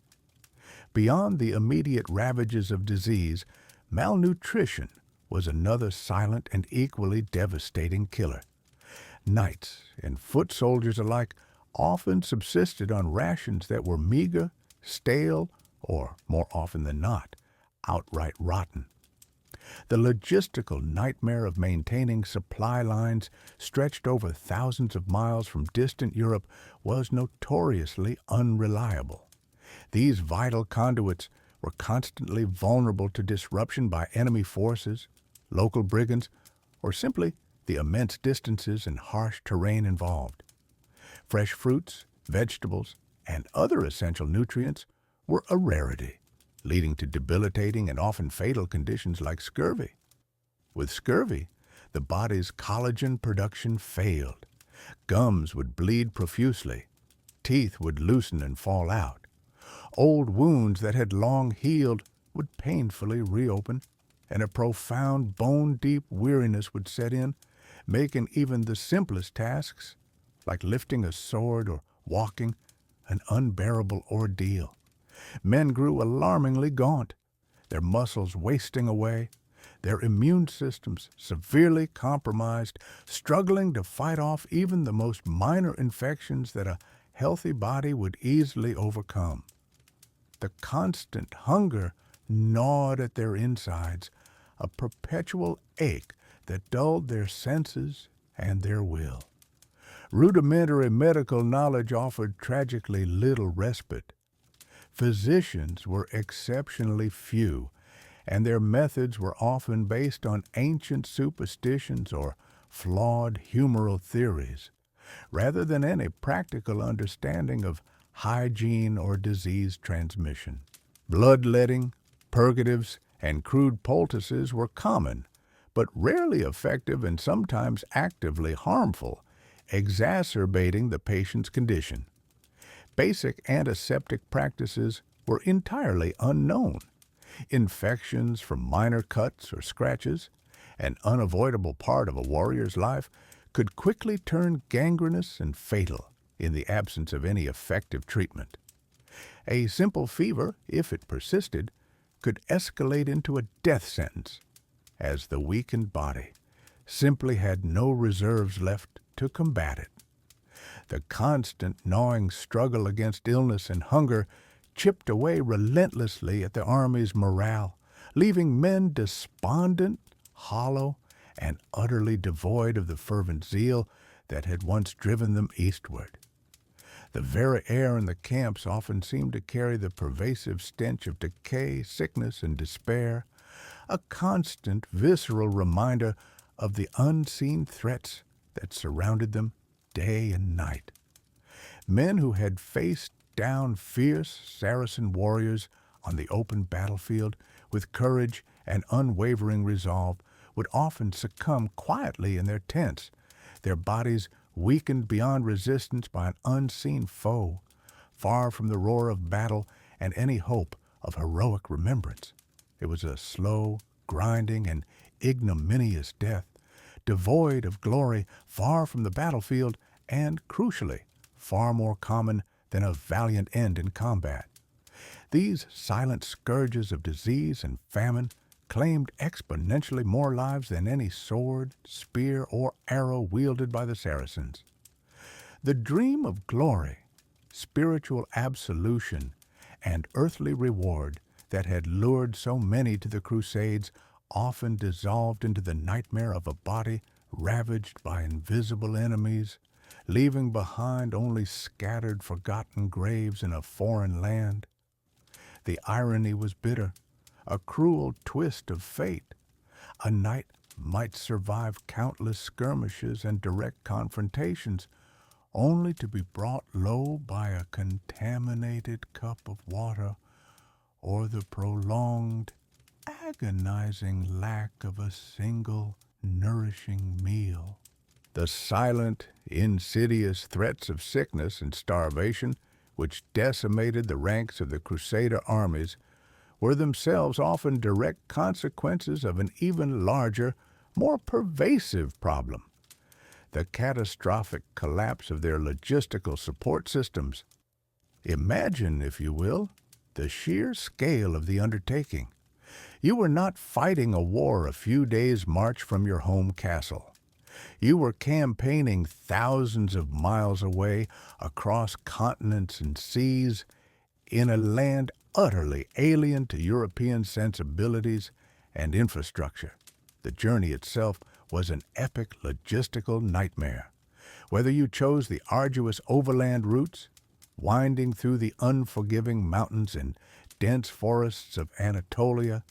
Beyond the immediate ravages of disease, malnutrition was another silent and equally devastating killer. Knights and foot soldiers alike often subsisted on rations that were meager, stale, or, more often than not, outright rotten. The logistical nightmare of maintaining supply lines stretched over thousands of miles from distant Europe was notoriously unreliable. These vital conduits were constantly vulnerable to disruption by enemy forces, local brigands, or simply the immense distances and harsh terrain involved. Fresh fruits, vegetables, and other essential nutrients were a rarity, leading to debilitating and often fatal conditions like scurvy. With scurvy, the body's collagen production failed. Gums would bleed profusely. Teeth would loosen and fall out. Old wounds that had long healed would painfully reopen, and a profound bone-deep weariness would set in, making even the simplest tasks, like lifting a sword or walking, an unbearable ordeal. Men grew alarmingly gaunt, their muscles wasting away, their immune systems severely compromised, struggling to fight off even the most minor infections that a healthy body would easily overcome. The constant hunger gnawed at their insides, a perpetual ache that dulled their senses and their will. Rudimentary medical knowledge offered tragically little respite. Physicians were exceptionally few, and their methods were often based on ancient superstitions or flawed humoral theories, rather than any practical understanding of hygiene or disease transmission. Bloodletting, purgatives, and crude poultices were common, but rarely effective and sometimes actively harmful, exacerbating the patient's condition. Basic antiseptic practices were entirely unknown. Infections from minor cuts or scratches, an unavoidable part of a warrior's life, could quickly turn gangrenous and fatal in the absence of any effective treatment. A simple fever, if it persisted, could escalate into a death sentence, as the weakened body simply had no reserves left to combat it. The constant gnawing struggle against illness and hunger chipped away relentlessly at the army's morale, leaving men despondent, hollow, and utterly devoid of the fervent zeal that had once driven them eastward. The very air in the camps often seemed to carry the pervasive stench of decay, sickness, and despair, a constant visceral reminder of the unseen threats that surrounded them day and night. Men who had faced down fierce Saracen warriors on the open battlefield with courage and unwavering resolve would often succumb quietly in their tents, their bodies weakened beyond resistance by an unseen foe, far from the roar of battle and any hope of heroic remembrance. It was a slow, grinding, and ignominious death, devoid of glory, far from the battlefield, and, crucially, far more common than a valiant end in combat. These silent scourges of disease and famine claimed exponentially more lives than any sword, spear, or arrow wielded by the Saracens. The dream of glory, spiritual absolution, and earthly reward that had lured so many to the Crusades often dissolved into the nightmare of a body ravaged by invisible enemies, leaving behind only scattered, forgotten graves in a foreign land. The irony was bitter, a cruel twist of fate. A knight might survive countless skirmishes and direct confrontations, only to be brought low by a contaminated cup of water or the prolonged, agonizing lack of a single nourishing meal. The silent, insidious threats of sickness and starvation, which decimated the ranks of the Crusader armies, were themselves often direct consequences of an even larger, more pervasive problem: the catastrophic collapse of their logistical support systems. Imagine, if you will, the sheer scale of the undertaking. You were not fighting a war a few days' march from your home castle. You were campaigning thousands of miles away, across continents and seas, in a land utterly alien to European sensibilities and infrastructure. The journey itself was an epic logistical nightmare. Whether you chose the arduous overland routes, winding through the unforgiving mountains and dense forests of Anatolia,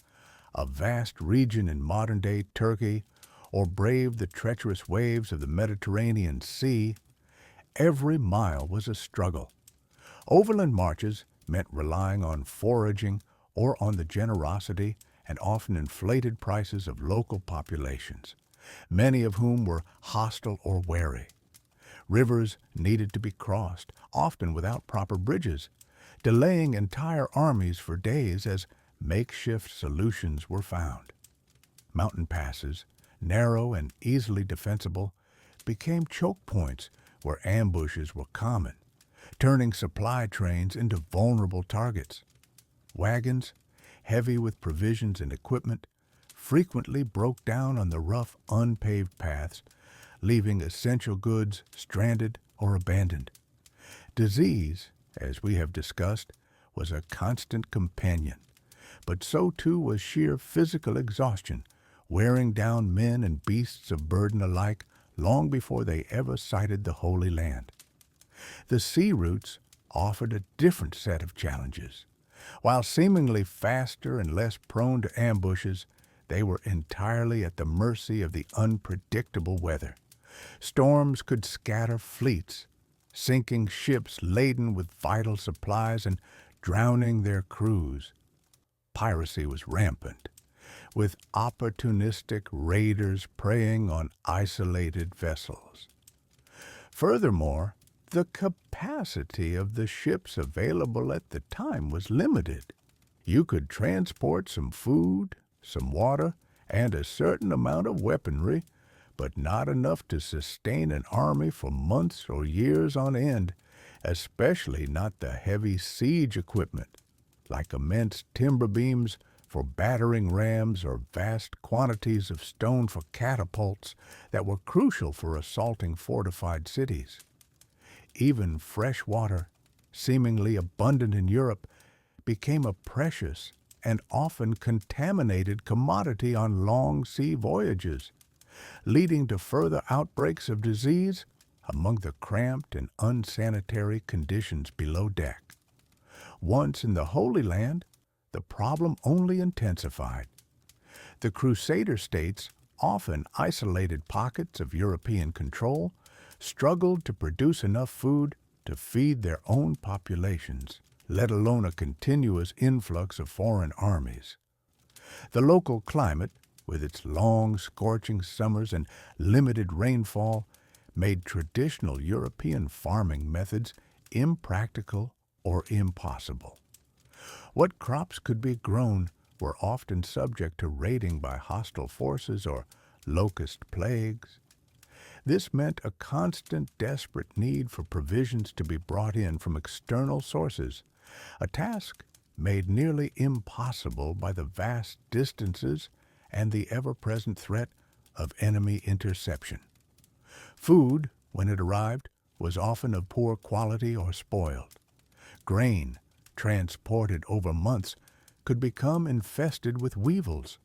a vast region in modern-day Turkey, or braved the treacherous waves of the Mediterranean Sea, every mile was a struggle. Overland marches meant relying on foraging or on the generosity and often inflated prices of local populations, many of whom were hostile or wary. Rivers needed to be crossed, often without proper bridges, delaying entire armies for days as makeshift solutions were found. Mountain passes, narrow and easily defensible, became choke points where ambushes were common, turning supply trains into vulnerable targets. Wagons, heavy with provisions and equipment, frequently broke down on the rough, unpaved paths, leaving essential goods stranded or abandoned. Disease, as we have discussed, was a constant companion, but so too was sheer physical exhaustion, wearing down men and beasts of burden alike long before they ever sighted the Holy Land. The sea routes offered a different set of challenges. While seemingly faster and less prone to ambushes, they were entirely at the mercy of the unpredictable weather. Storms could scatter fleets, sinking ships laden with vital supplies and drowning their crews. Piracy was rampant, with opportunistic raiders preying on isolated vessels. Furthermore, the capacity of the ships available at the time was limited. You could transport some food, some water, and a certain amount of weaponry, but not enough to sustain an army for months or years on end, especially not the heavy siege equipment, like immense timber beams for battering rams or vast quantities of stone for catapults that were crucial for assaulting fortified cities. Even fresh water, seemingly abundant in Europe, became a precious and often contaminated commodity on long sea voyages, leading to further outbreaks of disease among the cramped and unsanitary conditions below deck. Once in the Holy Land, the problem only intensified. The Crusader states, often isolated pockets of European control, struggled to produce enough food to feed their own populations, let alone a continuous influx of foreign armies. The local climate, with its long, scorching summers and limited rainfall, made traditional European farming methods impractical or impossible. What crops could be grown were often subject to raiding by hostile forces or locust plagues. This meant a constant, desperate need for provisions to be brought in from external sources, a task made nearly impossible by the vast distances and the ever-present threat of enemy interception. Food, when it arrived, was often of poor quality or spoiled. Grain, transported over months, could become infested with weevils.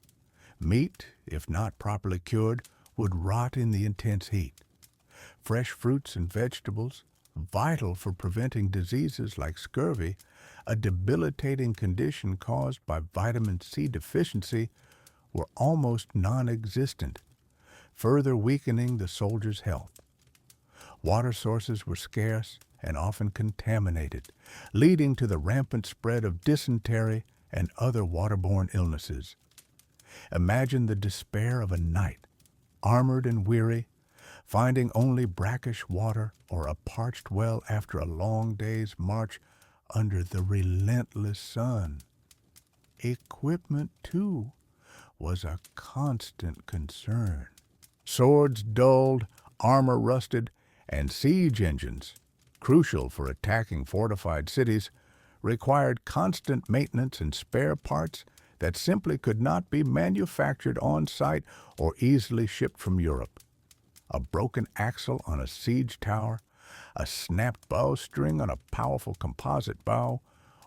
Meat, if not properly cured, would rot in the intense heat. Fresh fruits and vegetables, vital for preventing diseases like scurvy, a debilitating condition caused by vitamin C deficiency, were almost non-existent, further weakening the soldiers' health. Water sources were scarce and often contaminated, leading to the rampant spread of dysentery and other waterborne illnesses. Imagine the despair of a knight, armored and weary, finding only brackish water or a parched well after a long day's march under the relentless sun. Equipment, too, was a constant concern. Swords dulled, armor rusted, and siege engines, crucial for attacking fortified cities, required constant maintenance and spare parts that simply could not be manufactured on-site or easily shipped from Europe. A broken axle on a siege tower, a snapped bowstring on a powerful composite bow,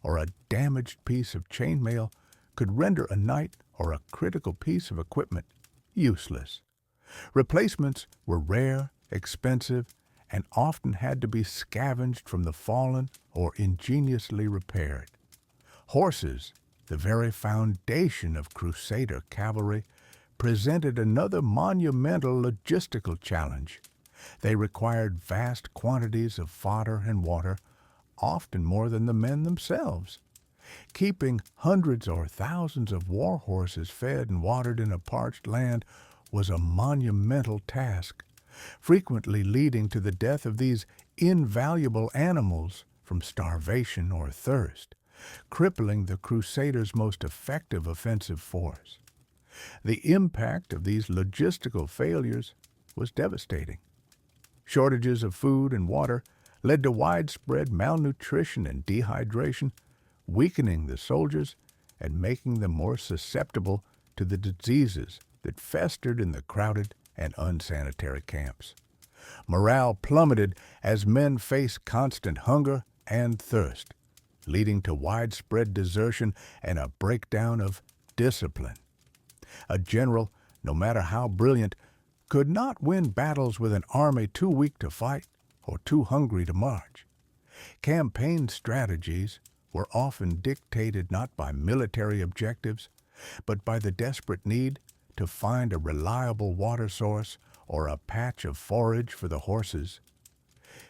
or a damaged piece of chainmail could render a knight or a critical piece of equipment useless. Replacements were rare, expensive, and often had to be scavenged from the fallen or ingeniously repaired. Horses, the very foundation of Crusader cavalry, presented another monumental logistical challenge. They required vast quantities of fodder and water, often more than the men themselves. Keeping hundreds or thousands of war horses fed and watered in a parched land was a monumental task, frequently leading to the death of these invaluable animals from starvation or thirst, crippling the Crusaders' most effective offensive force. The impact of these logistical failures was devastating. Shortages of food and water led to widespread malnutrition and dehydration, weakening the soldiers and making them more susceptible to the diseases that festered in the crowded and unsanitary camps. Morale plummeted as men faced constant hunger and thirst, leading to widespread desertion and a breakdown of discipline. A general, no matter how brilliant, could not win battles with an army too weak to fight or too hungry to march. Campaign strategies were often dictated not by military objectives, but by the desperate need to find a reliable water source or a patch of forage for the horses.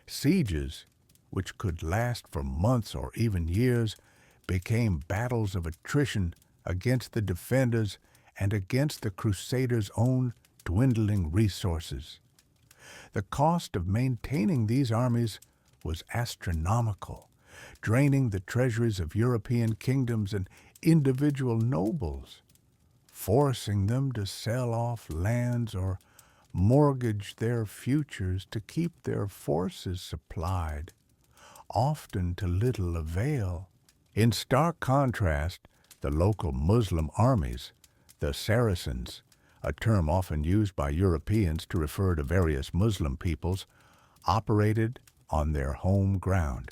Sieges, which could last for months or even years, became battles of attrition against the defenders and against the Crusaders' own dwindling resources. The cost of maintaining these armies was astronomical, draining the treasuries of European kingdoms and individual nobles, forcing them to sell off lands or mortgage their futures to keep their forces supplied, often to little avail. In stark contrast, the local Muslim armies, the Saracens, a term often used by Europeans to refer to various Muslim peoples, operated on their home ground.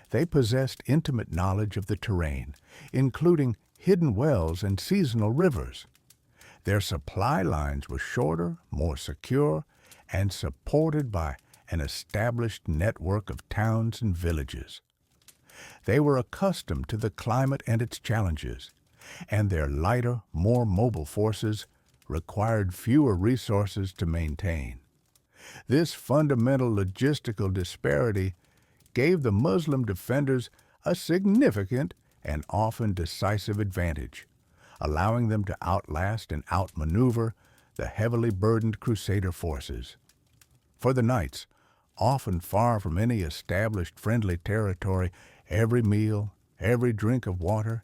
They possessed intimate knowledge of the terrain, including hidden wells and seasonal rivers. Their supply lines were shorter, more secure, and supported by an established network of towns and villages. They were accustomed to the climate and its challenges, and their lighter, more mobile forces required fewer resources to maintain. This fundamental logistical disparity gave the Muslim defenders a significant and often decisive advantage, allowing them to outlast and outmaneuver the heavily burdened Crusader forces. For the knights, often far from any established friendly territory, every meal, every drink of water,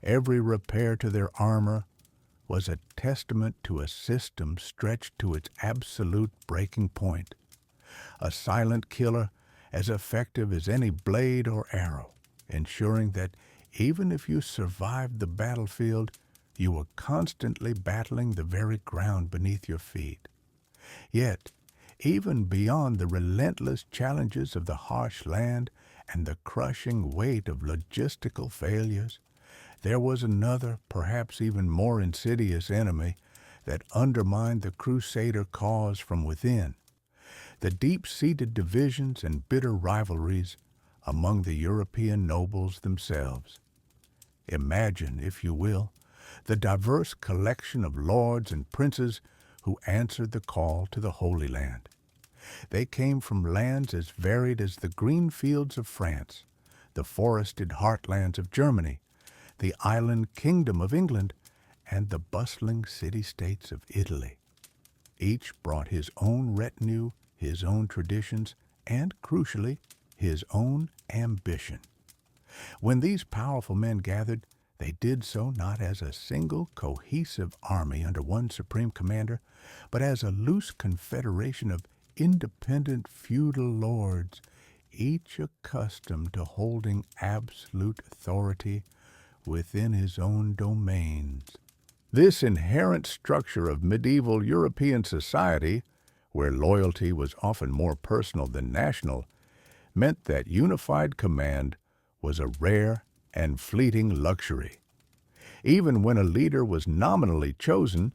every repair to their armor was a testament to a system stretched to its absolute breaking point, a silent killer as effective as any blade or arrow, ensuring that even if you survived the battlefield, you were constantly battling the very ground beneath your feet. Yet, even beyond the relentless challenges of the harsh land and the crushing weight of logistical failures, there was another, perhaps even more insidious enemy that undermined the Crusader cause from within: the deep-seated divisions and bitter rivalries among the European nobles themselves. Imagine, if you will, the diverse collection of lords and princes who answered the call to the Holy Land. They came from lands as varied as the green fields of France, the forested heartlands of Germany, the island kingdom of England, and the bustling city-states of Italy. Each brought his own retinue, his own traditions, and, crucially, his own ambition. When these powerful men gathered, they did so not as a single cohesive army under one supreme commander, but as a loose confederation of independent feudal lords, each accustomed to holding absolute authority within his own domains. This inherent structure of medieval European society, where loyalty was often more personal than national, meant that unified command was a rare and fleeting luxury. Even when a leader was nominally chosen,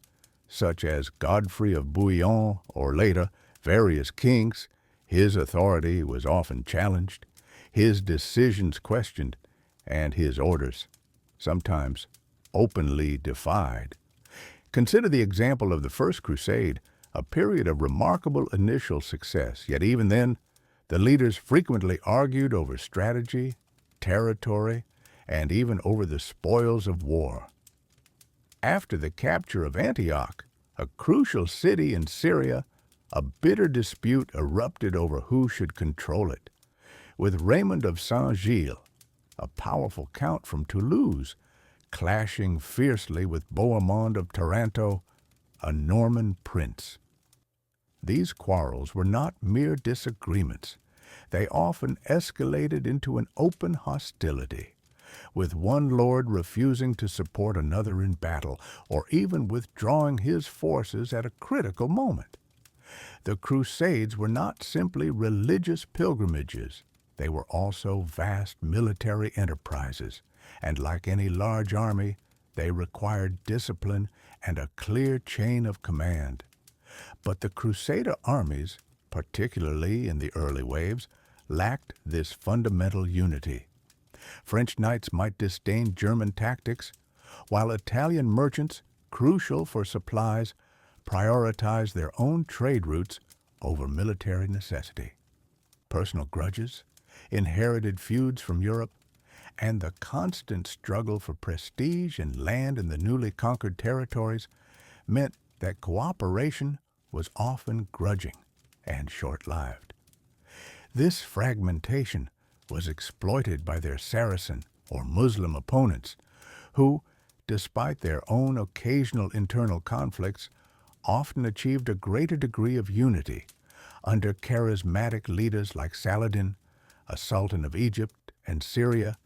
such as Godfrey of Bouillon or later various kings, his authority was often challenged, his decisions questioned, and his orders sometimes openly defied. Consider the example of the First Crusade, a period of remarkable initial success, yet even then, the leaders frequently argued over strategy, territory, and even over the spoils of war. After the capture of Antioch, a crucial city in Syria, a bitter dispute erupted over who should control it, with Raymond of Saint-Gilles, a powerful count from Toulouse, clashing fiercely with Bohemond of Taranto, a Norman prince. These quarrels were not mere disagreements. They often escalated into an open hostility, with one lord refusing to support another in battle, or even withdrawing his forces at a critical moment. The Crusades were not simply religious pilgrimages. They were also vast military enterprises, and like any large army, they required discipline and a clear chain of command. But the Crusader armies, particularly in the early waves, lacked this fundamental unity. French knights might disdain German tactics, while Italian merchants, crucial for supplies, prioritized their own trade routes over military necessity. Personal grudges, inherited feuds from Europe, and the constant struggle for prestige and land in the newly conquered territories meant that cooperation was often grudging and short-lived. This fragmentation was exploited by their Saracen or Muslim opponents, who, despite their own occasional internal conflicts, often achieved a greater degree of unity under charismatic leaders like Saladin, a sultan of Egypt and Syria,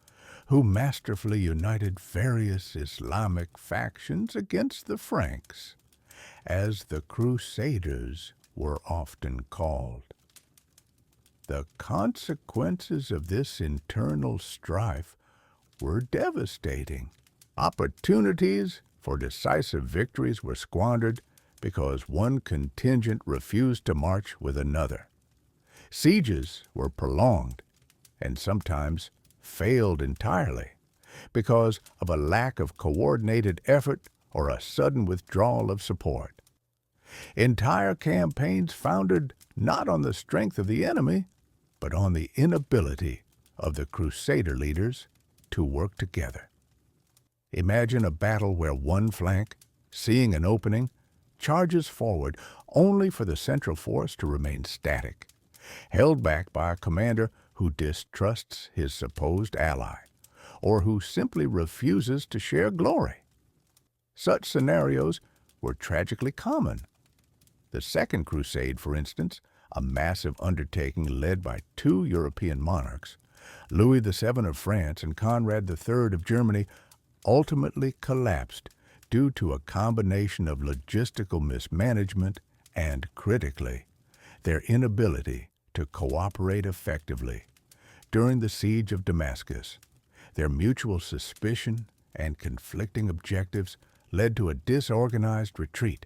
who masterfully united various Islamic factions against the Franks, as the Crusaders were often called. The consequences of this internal strife were devastating. Opportunities for decisive victories were squandered because one contingent refused to march with another. Sieges were prolonged and sometimes failed entirely because of a lack of coordinated effort or a sudden withdrawal of support. Entire campaigns foundered not on the strength of the enemy, but on the inability of the Crusader leaders to work together. Imagine a battle where one flank, seeing an opening, charges forward only for the central force to remain static, held back by a commander who distrusts his supposed ally, or who simply refuses to share glory. Such scenarios were tragically common. The Second Crusade, for instance, a massive undertaking led by two European monarchs, Louis VII of France and Conrad III of Germany, ultimately collapsed due to a combination of logistical mismanagement and, critically, their inability to cooperate effectively. During the siege of Damascus, their mutual suspicion and conflicting objectives led to a disorganized retreat,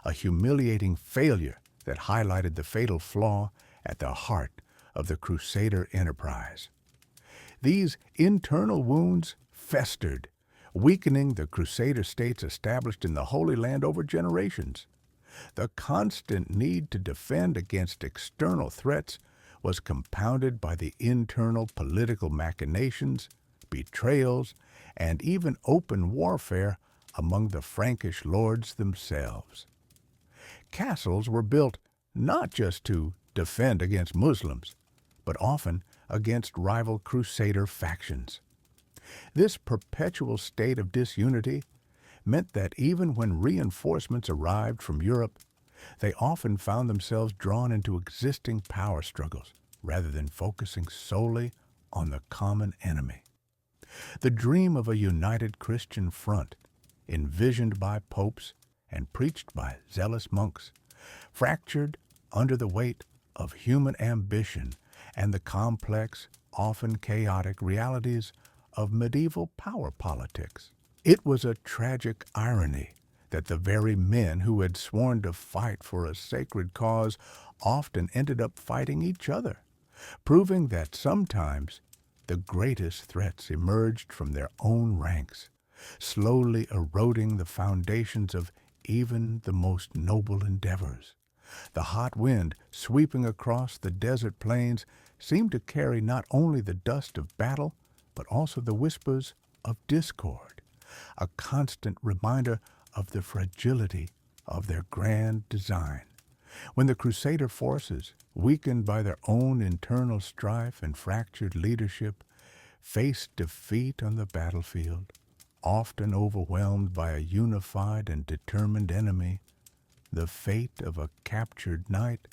a humiliating failure that highlighted the fatal flaw at the heart of the Crusader enterprise. These internal wounds festered, weakening the Crusader states established in the Holy Land over generations. The constant need to defend against external threats was compounded by the internal political machinations, betrayals, and even open warfare among the Frankish lords themselves. Castles were built not just to defend against Muslims, but often against rival Crusader factions. This perpetual state of disunity meant that even when reinforcements arrived from Europe, they often found themselves drawn into existing power struggles rather than focusing solely on the common enemy. The dream of a united Christian front, envisioned by popes and preached by zealous monks, fractured under the weight of human ambition and the complex, often chaotic realities of medieval power politics. It was a tragic irony that the very men who had sworn to fight for a sacred cause often ended up fighting each other, proving that sometimes the greatest threats emerged from their own ranks, slowly eroding the foundations of even the most noble endeavors. The hot wind sweeping across the desert plains seemed to carry not only the dust of battle, but also the whispers of discord, a constant reminder of the fragility of their grand design. When the Crusader forces, weakened by their own internal strife and fractured leadership, faced defeat on the battlefield, often overwhelmed by a unified and determined enemy, the fate of a captured knight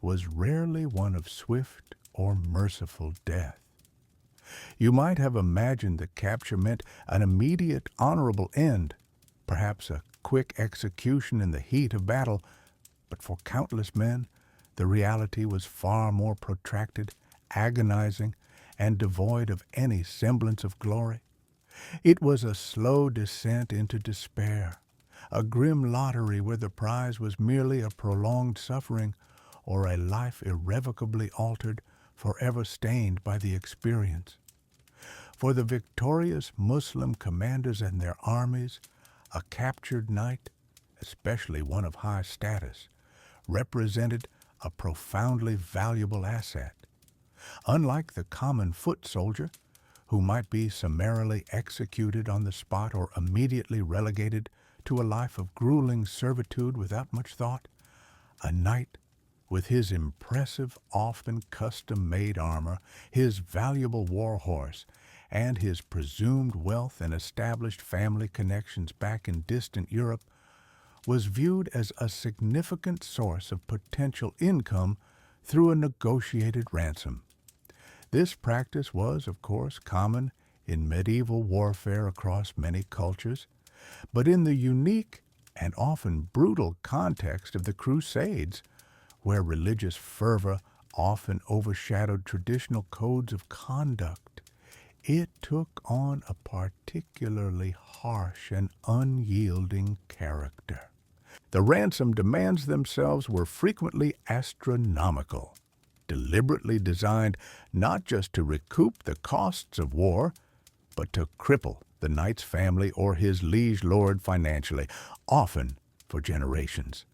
was rarely one of swift or merciful death. You might have imagined that capture meant an immediate honorable end, perhaps a quick execution in the heat of battle, but for countless men, the reality was far more protracted, agonizing, and devoid of any semblance of glory. It was a slow descent into despair, a grim lottery where the prize was merely a prolonged suffering or a life irrevocably altered, forever stained by the experience. For the victorious Muslim commanders and their armies, a captured knight, especially one of high status, represented a profoundly valuable asset. Unlike the common foot soldier, who might be summarily executed on the spot or immediately relegated to a life of grueling servitude without much thought, a knight, with his impressive, often custom-made armor, his valuable war horse, and his presumed wealth and established family connections back in distant Europe, was viewed as a significant source of potential income through a negotiated ransom. This practice was, of course, common in medieval warfare across many cultures, but in the unique and often brutal context of the Crusades, where religious fervor often overshadowed traditional codes of conduct, it took on a particularly harsh and unyielding character. The ransom demands themselves were frequently astronomical, deliberately designed not just to recoup the costs of war, but to cripple the knight's family or his liege lord financially, often for generations.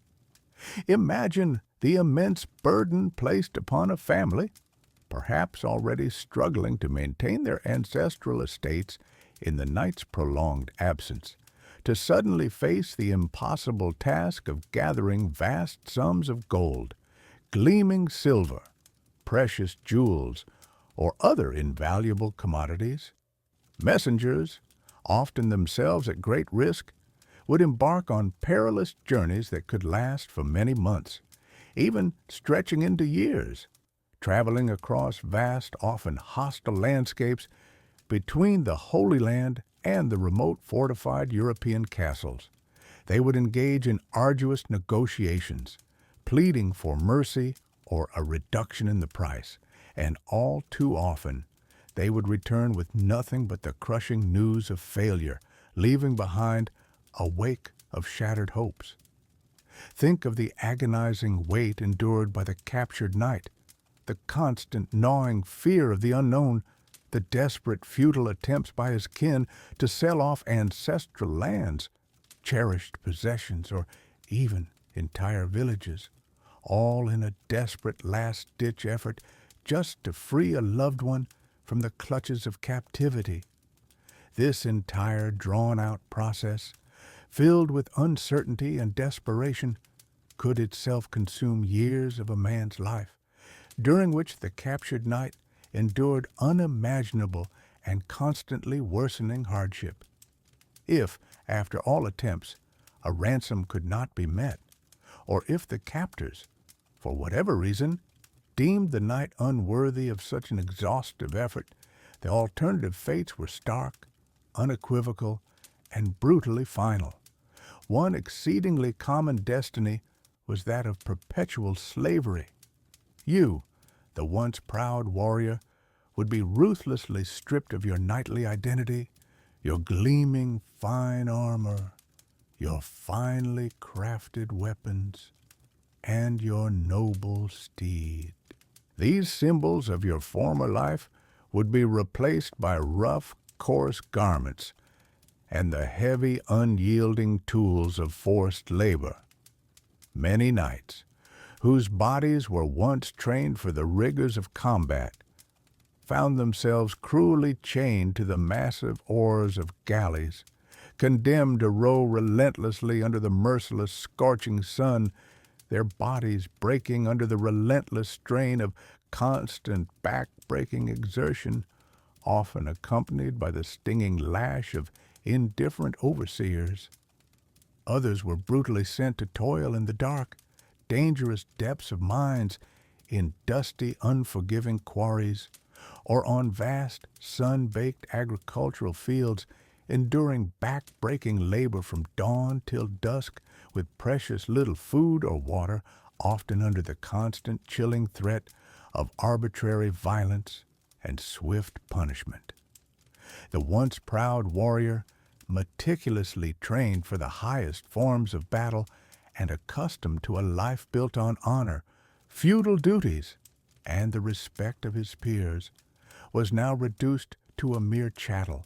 Imagine the immense burden placed upon a family, perhaps already struggling to maintain their ancestral estates in the knight's prolonged absence, to suddenly face the impossible task of gathering vast sums of gold, gleaming silver, precious jewels, or other invaluable commodities. Messengers, often themselves at great risk, would embark on perilous journeys that could last for many months, even stretching into years, traveling across vast, often hostile landscapes between the Holy Land and the remote fortified European castles. They would engage in arduous negotiations, pleading for mercy or a reduction in the price, and all too often they would return with nothing but the crushing news of failure, leaving behind a wake of shattered hopes. Think of the agonizing wait endured by the captured knight, the constant gnawing fear of the unknown, the desperate futile attempts by his kin to sell off ancestral lands, cherished possessions, or even entire villages, all in a desperate last-ditch effort just to free a loved one from the clutches of captivity. This entire drawn-out process, filled with uncertainty and desperation, could itself consume years of a man's life, during which the captured knight endured unimaginable and constantly worsening hardship. If, after all attempts, a ransom could not be met, or if the captors, for whatever reason, deemed the knight unworthy of such an exhaustive effort, the alternative fates were stark, unequivocal, and brutally final. One exceedingly common destiny was that of perpetual slavery. You, the once proud warrior, would be ruthlessly stripped of your knightly identity, your gleaming fine armor, your finely crafted weapons, and your noble steed. These symbols of your former life would be replaced by rough, coarse garments and the heavy, unyielding tools of forced labor. Many knights, whose bodies were once trained for the rigors of combat, found themselves cruelly chained to the massive oars of galleys, condemned to row relentlessly under the merciless, scorching sun, their bodies breaking under the relentless strain of constant back-breaking exertion, often accompanied by the stinging lash of indifferent overseers. Others were brutally sent to toil in the dark, dangerous depths of mines, in dusty, unforgiving quarries, or on vast, sun-baked agricultural fields, enduring back-breaking labor from dawn till dusk with precious little food or water, often under the constant chilling threat of arbitrary violence and swift punishment. The once proud warrior, meticulously trained for the highest forms of battle and accustomed to a life built on honor, feudal duties, and the respect of his peers, was now reduced to a mere chattel,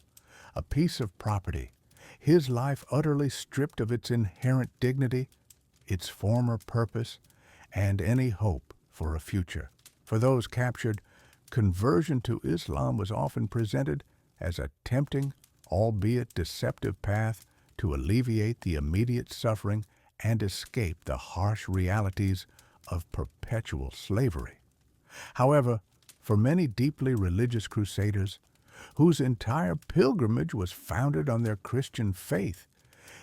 a piece of property, his life utterly stripped of its inherent dignity, its former purpose, and any hope for a future. For those captured, conversion to Islam was often presented as a tempting, albeit deceptive path to alleviate the immediate suffering and escape the harsh realities of perpetual slavery. However, for many deeply religious crusaders, whose entire pilgrimage was founded on their Christian faith,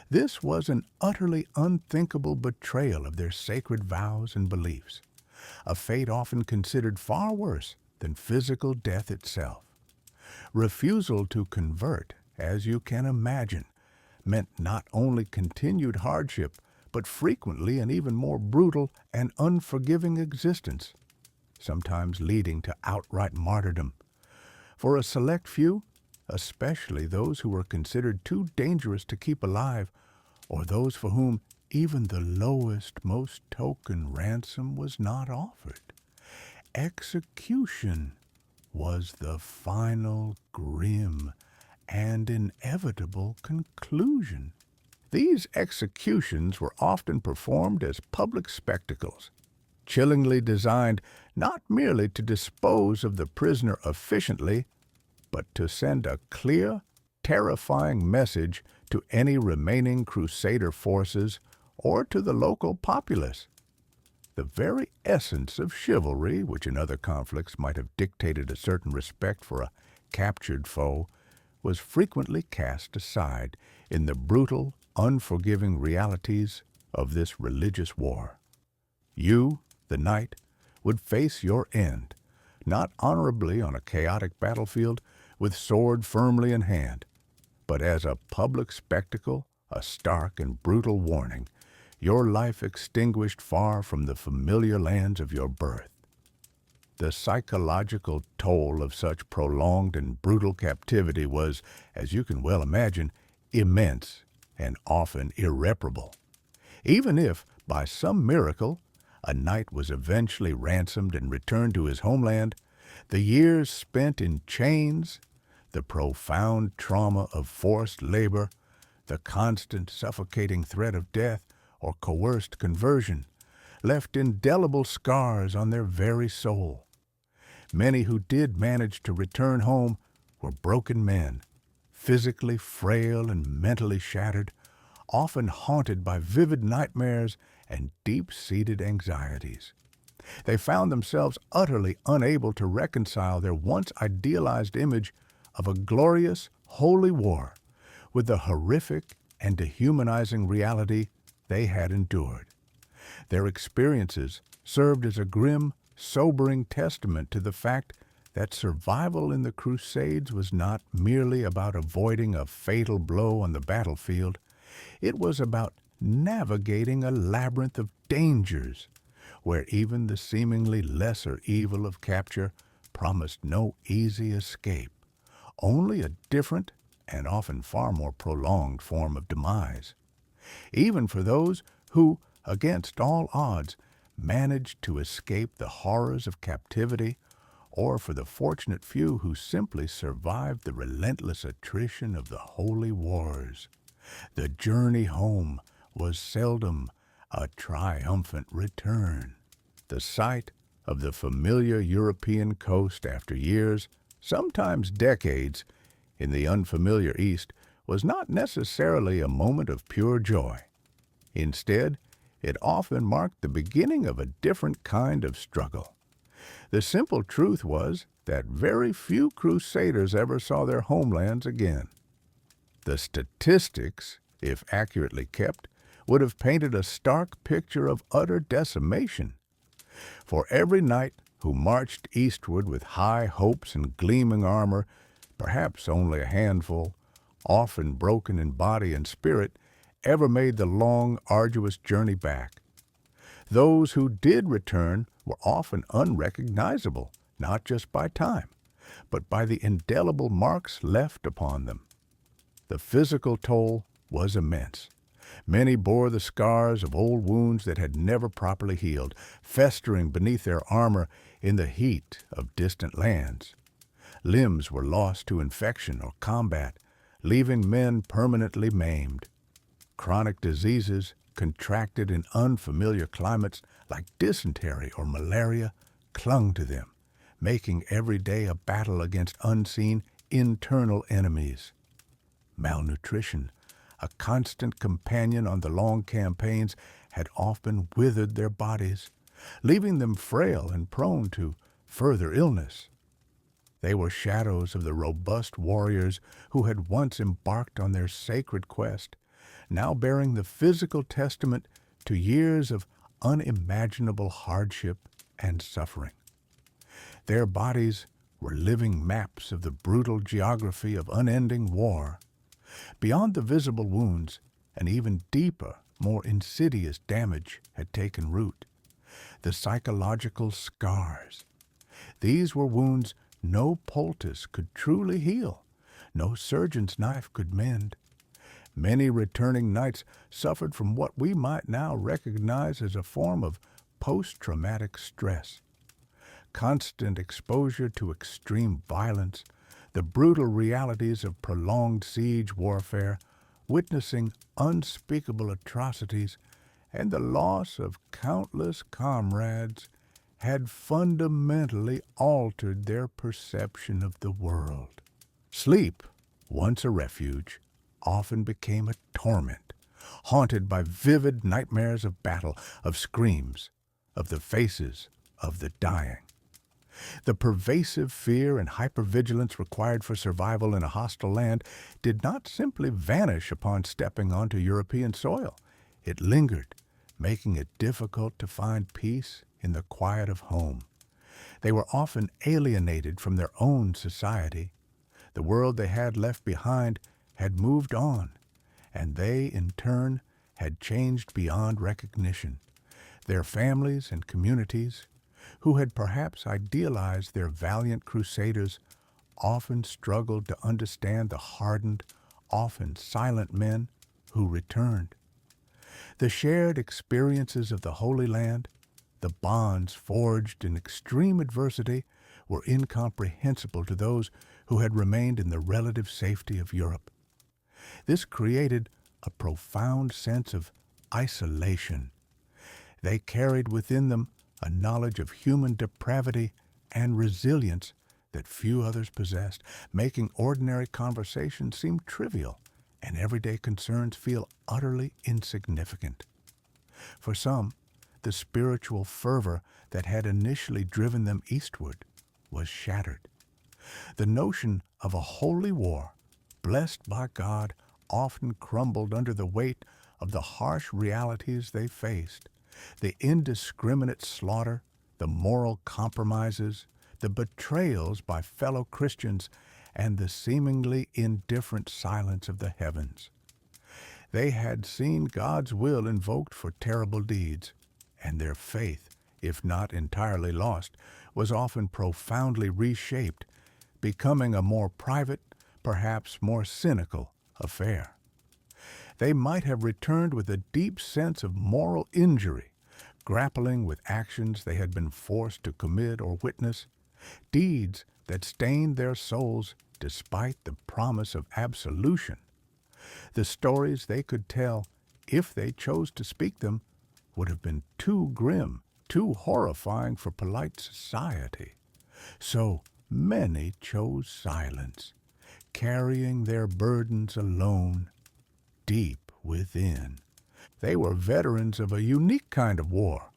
this was an utterly unthinkable betrayal of their sacred vows and beliefs, a fate often considered far worse than physical death itself. Refusal to convert, as you can imagine, meant not only continued hardship, but frequently an even more brutal and unforgiving existence, sometimes leading to outright martyrdom. For a select few, especially those who were considered too dangerous to keep alive, or those for whom even the lowest, most token ransom was not offered, execution was the final, grim, and inevitable conclusion. These executions were often performed as public spectacles, chillingly designed not merely to dispose of the prisoner efficiently, but to send a clear, terrifying message to any remaining Crusader forces or to the local populace. The very essence of chivalry, which in other conflicts might have dictated a certain respect for a captured foe, was frequently cast aside in the brutal, unforgiving realities of this religious war. You, the knight, would face your end, not honorably on a chaotic battlefield with sword firmly in hand, but as a public spectacle, a stark and brutal warning, your life extinguished far from the familiar lands of your birth. The psychological toll of such prolonged and brutal captivity was, as you can well imagine, immense and often irreparable. Even if, by some miracle, a knight was eventually ransomed and returned to his homeland, the years spent in chains, the profound trauma of forced labor, the constant suffocating threat of death or coerced conversion, left indelible scars on their very soul. Many who did manage to return home were broken men, physically frail and mentally shattered, often haunted by vivid nightmares and deep-seated anxieties. They found themselves utterly unable to reconcile their once idealized image of a glorious, holy war with the horrific and dehumanizing reality they had endured. Their experiences served as a grim, sobering testament to the fact that survival in the Crusades was not merely about avoiding a fatal blow on the battlefield. It was about navigating a labyrinth of dangers where even the seemingly lesser evil of capture promised no easy escape, only a different and often far more prolonged form of demise. Even for those who, against all odds, managed to escape the horrors of captivity, or for the fortunate few who simply survived the relentless attrition of the holy wars, the journey home was seldom a triumphant return. The sight of the familiar European coast after years, sometimes decades, in the unfamiliar East was not necessarily a moment of pure joy. Instead, it often marked the beginning of a different kind of struggle. The simple truth was that very few Crusaders ever saw their homelands again. The statistics, if accurately kept, would have painted a stark picture of utter decimation. For every knight who marched eastward with high hopes and gleaming armor, perhaps only a handful, often broken in body and spirit, ever made the long, arduous journey back. Those who did return were often unrecognizable, not just by time, but by the indelible marks left upon them. The physical toll was immense. Many bore the scars of old wounds that had never properly healed, festering beneath their armor in the heat of distant lands. Limbs were lost to infection or combat, leaving men permanently maimed. Chronic diseases contracted in unfamiliar climates like dysentery or malaria clung to them, making every day a battle against unseen internal enemies. Malnutrition, a constant companion on the long campaigns, had often withered their bodies, leaving them frail and prone to further illness. They were shadows of the robust warriors who had once embarked on their sacred quest, now bearing the physical testament to years of unimaginable hardship and suffering. Their bodies were living maps of the brutal geography of unending war. Beyond the visible wounds, an even deeper, more insidious damage had taken root. The psychological scars. These were wounds no poultice could truly heal, no surgeon's knife could mend. Many returning knights suffered from what we might now recognize as a form of post-traumatic stress. Constant exposure to extreme violence, the brutal realities of prolonged siege warfare, witnessing unspeakable atrocities, and the loss of countless comrades had fundamentally altered their perception of the world. Sleep, once a refuge, often became a torment, haunted by vivid nightmares of battle, of screams, of the faces of the dying. The pervasive fear and hypervigilance required for survival in a hostile land did not simply vanish upon stepping onto European soil. It lingered, making it difficult to find peace in the quiet of home. They were often alienated from their own society. The world they had left behind had moved on, and they, in turn, had changed beyond recognition. Their families and communities, who had perhaps idealized their valiant crusaders, often struggled to understand the hardened, often silent men who returned. The shared experiences of the Holy Land, the bonds forged in extreme adversity, were incomprehensible to those who had remained in the relative safety of Europe. This created a profound sense of isolation. They carried within them a knowledge of human depravity and resilience that few others possessed, making ordinary conversations seem trivial and everyday concerns feel utterly insignificant. For some, the spiritual fervor that had initially driven them eastward was shattered. The notion of a holy war, blessed by God, often crumbled under the weight of the harsh realities they faced. The indiscriminate slaughter, the moral compromises, the betrayals by fellow Christians, and the seemingly indifferent silence of the heavens. They had seen God's will invoked for terrible deeds, and their faith, if not entirely lost, was often profoundly reshaped, becoming a more private, perhaps more cynical affair. They might have returned with a deep sense of moral injury, grappling with actions they had been forced to commit or witness, deeds that stained their souls despite the promise of absolution. The stories they could tell, if they chose to speak them, would have been too grim, too horrifying for polite society. So many chose silence, carrying their burdens alone, deep within. They were veterans of a unique kind of war,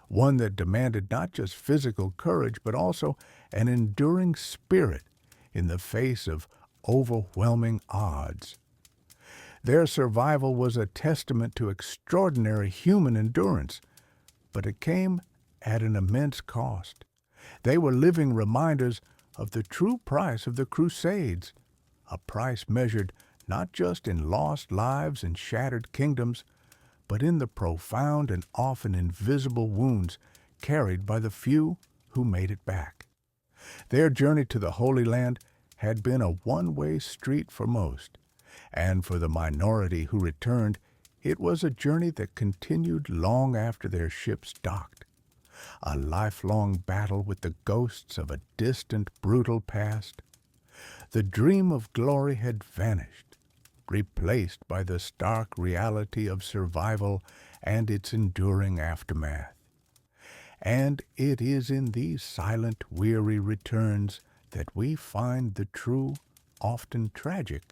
one that demanded not just physical courage, but also an enduring spirit in the face of overwhelming odds. Their survival was a testament to extraordinary human endurance, but it came at an immense cost. They were living reminders of the true price of the Crusades, a price measured not just in lost lives and shattered kingdoms, but in the profound and often invisible wounds carried by the few who made it back. Their journey to the Holy Land had been a one-way street for most, and for the minority who returned, it was a journey that continued long after their ships docked. A lifelong battle with the ghosts of a distant, brutal past. The dream of glory had vanished, replaced by the stark reality of survival and its enduring aftermath. And it is in these silent, weary returns that we find the true, often tragic,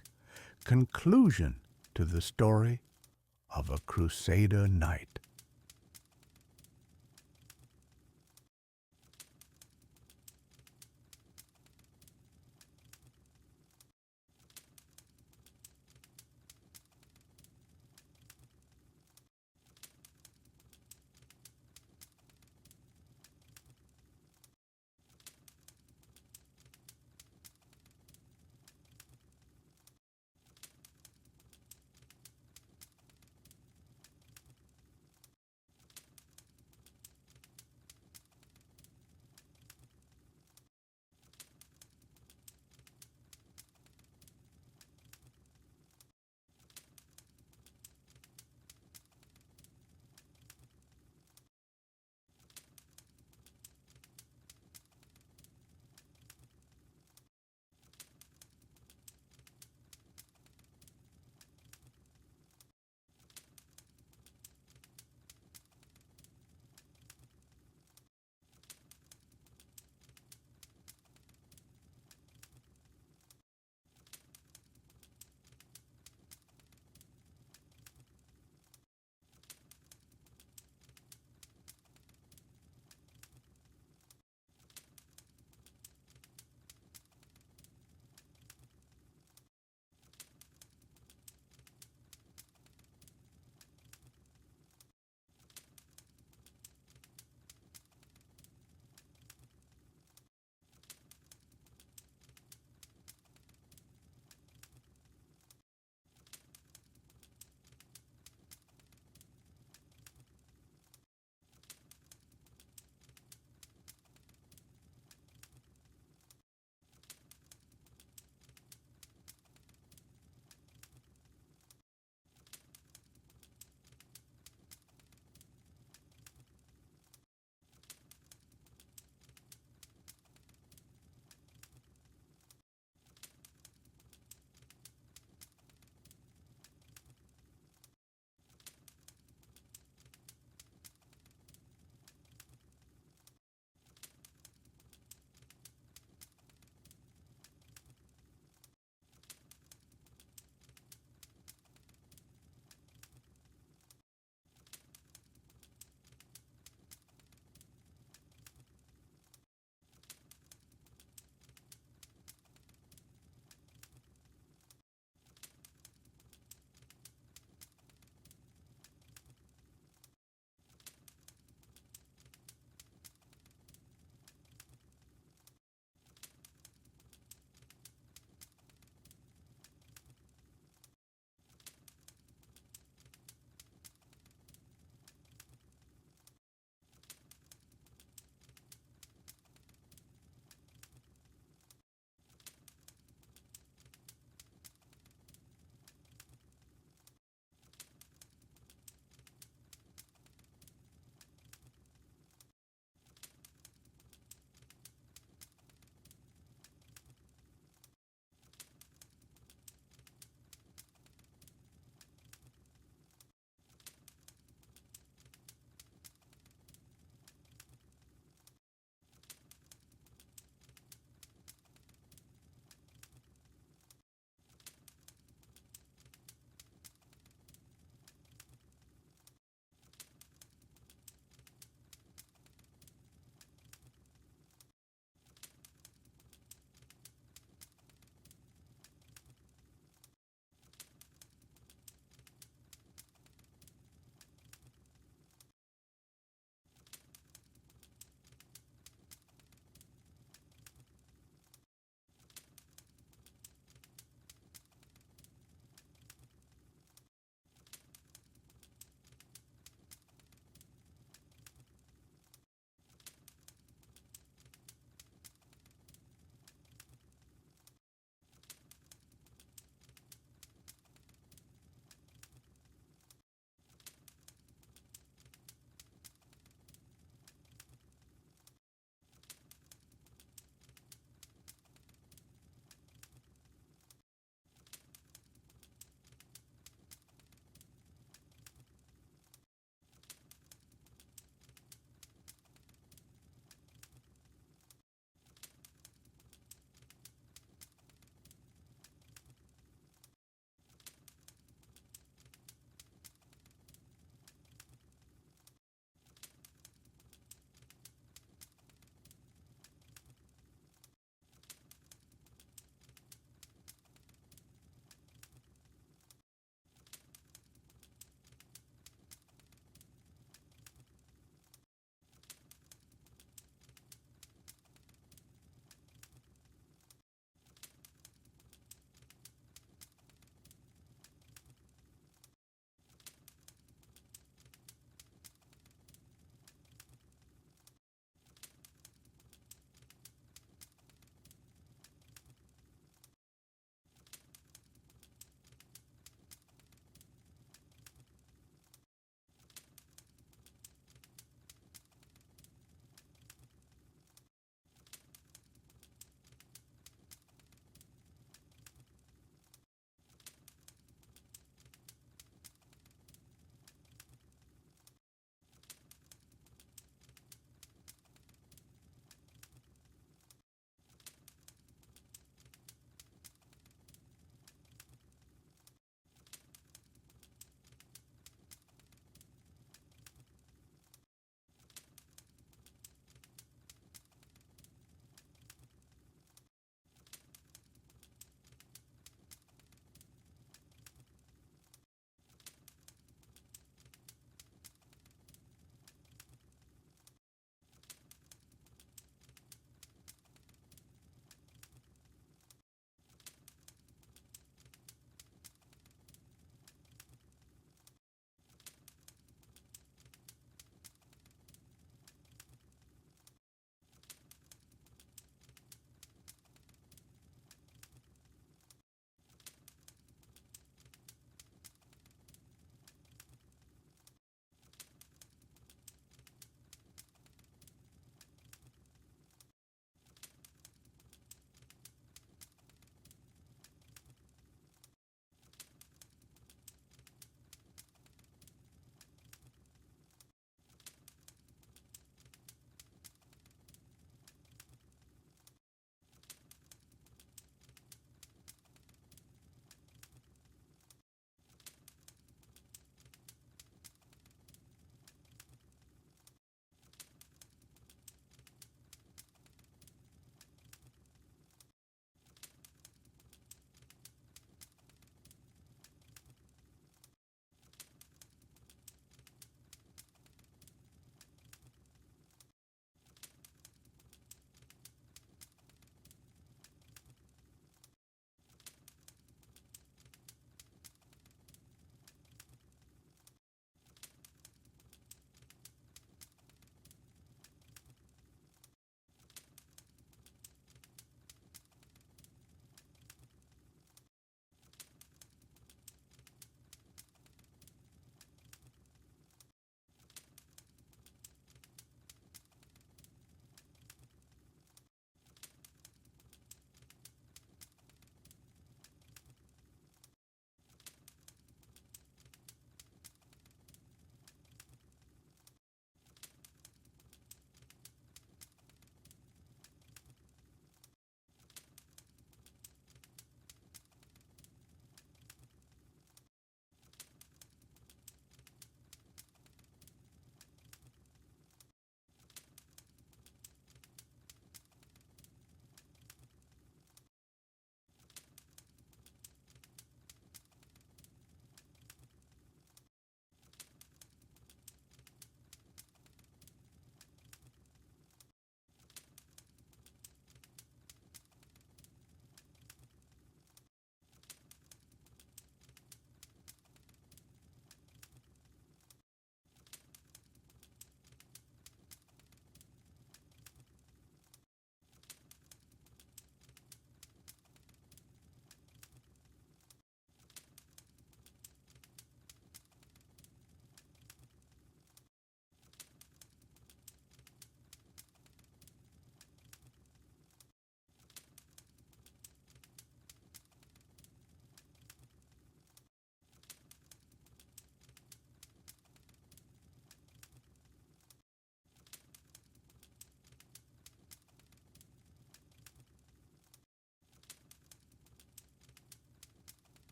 conclusion to the story of a Crusader knight.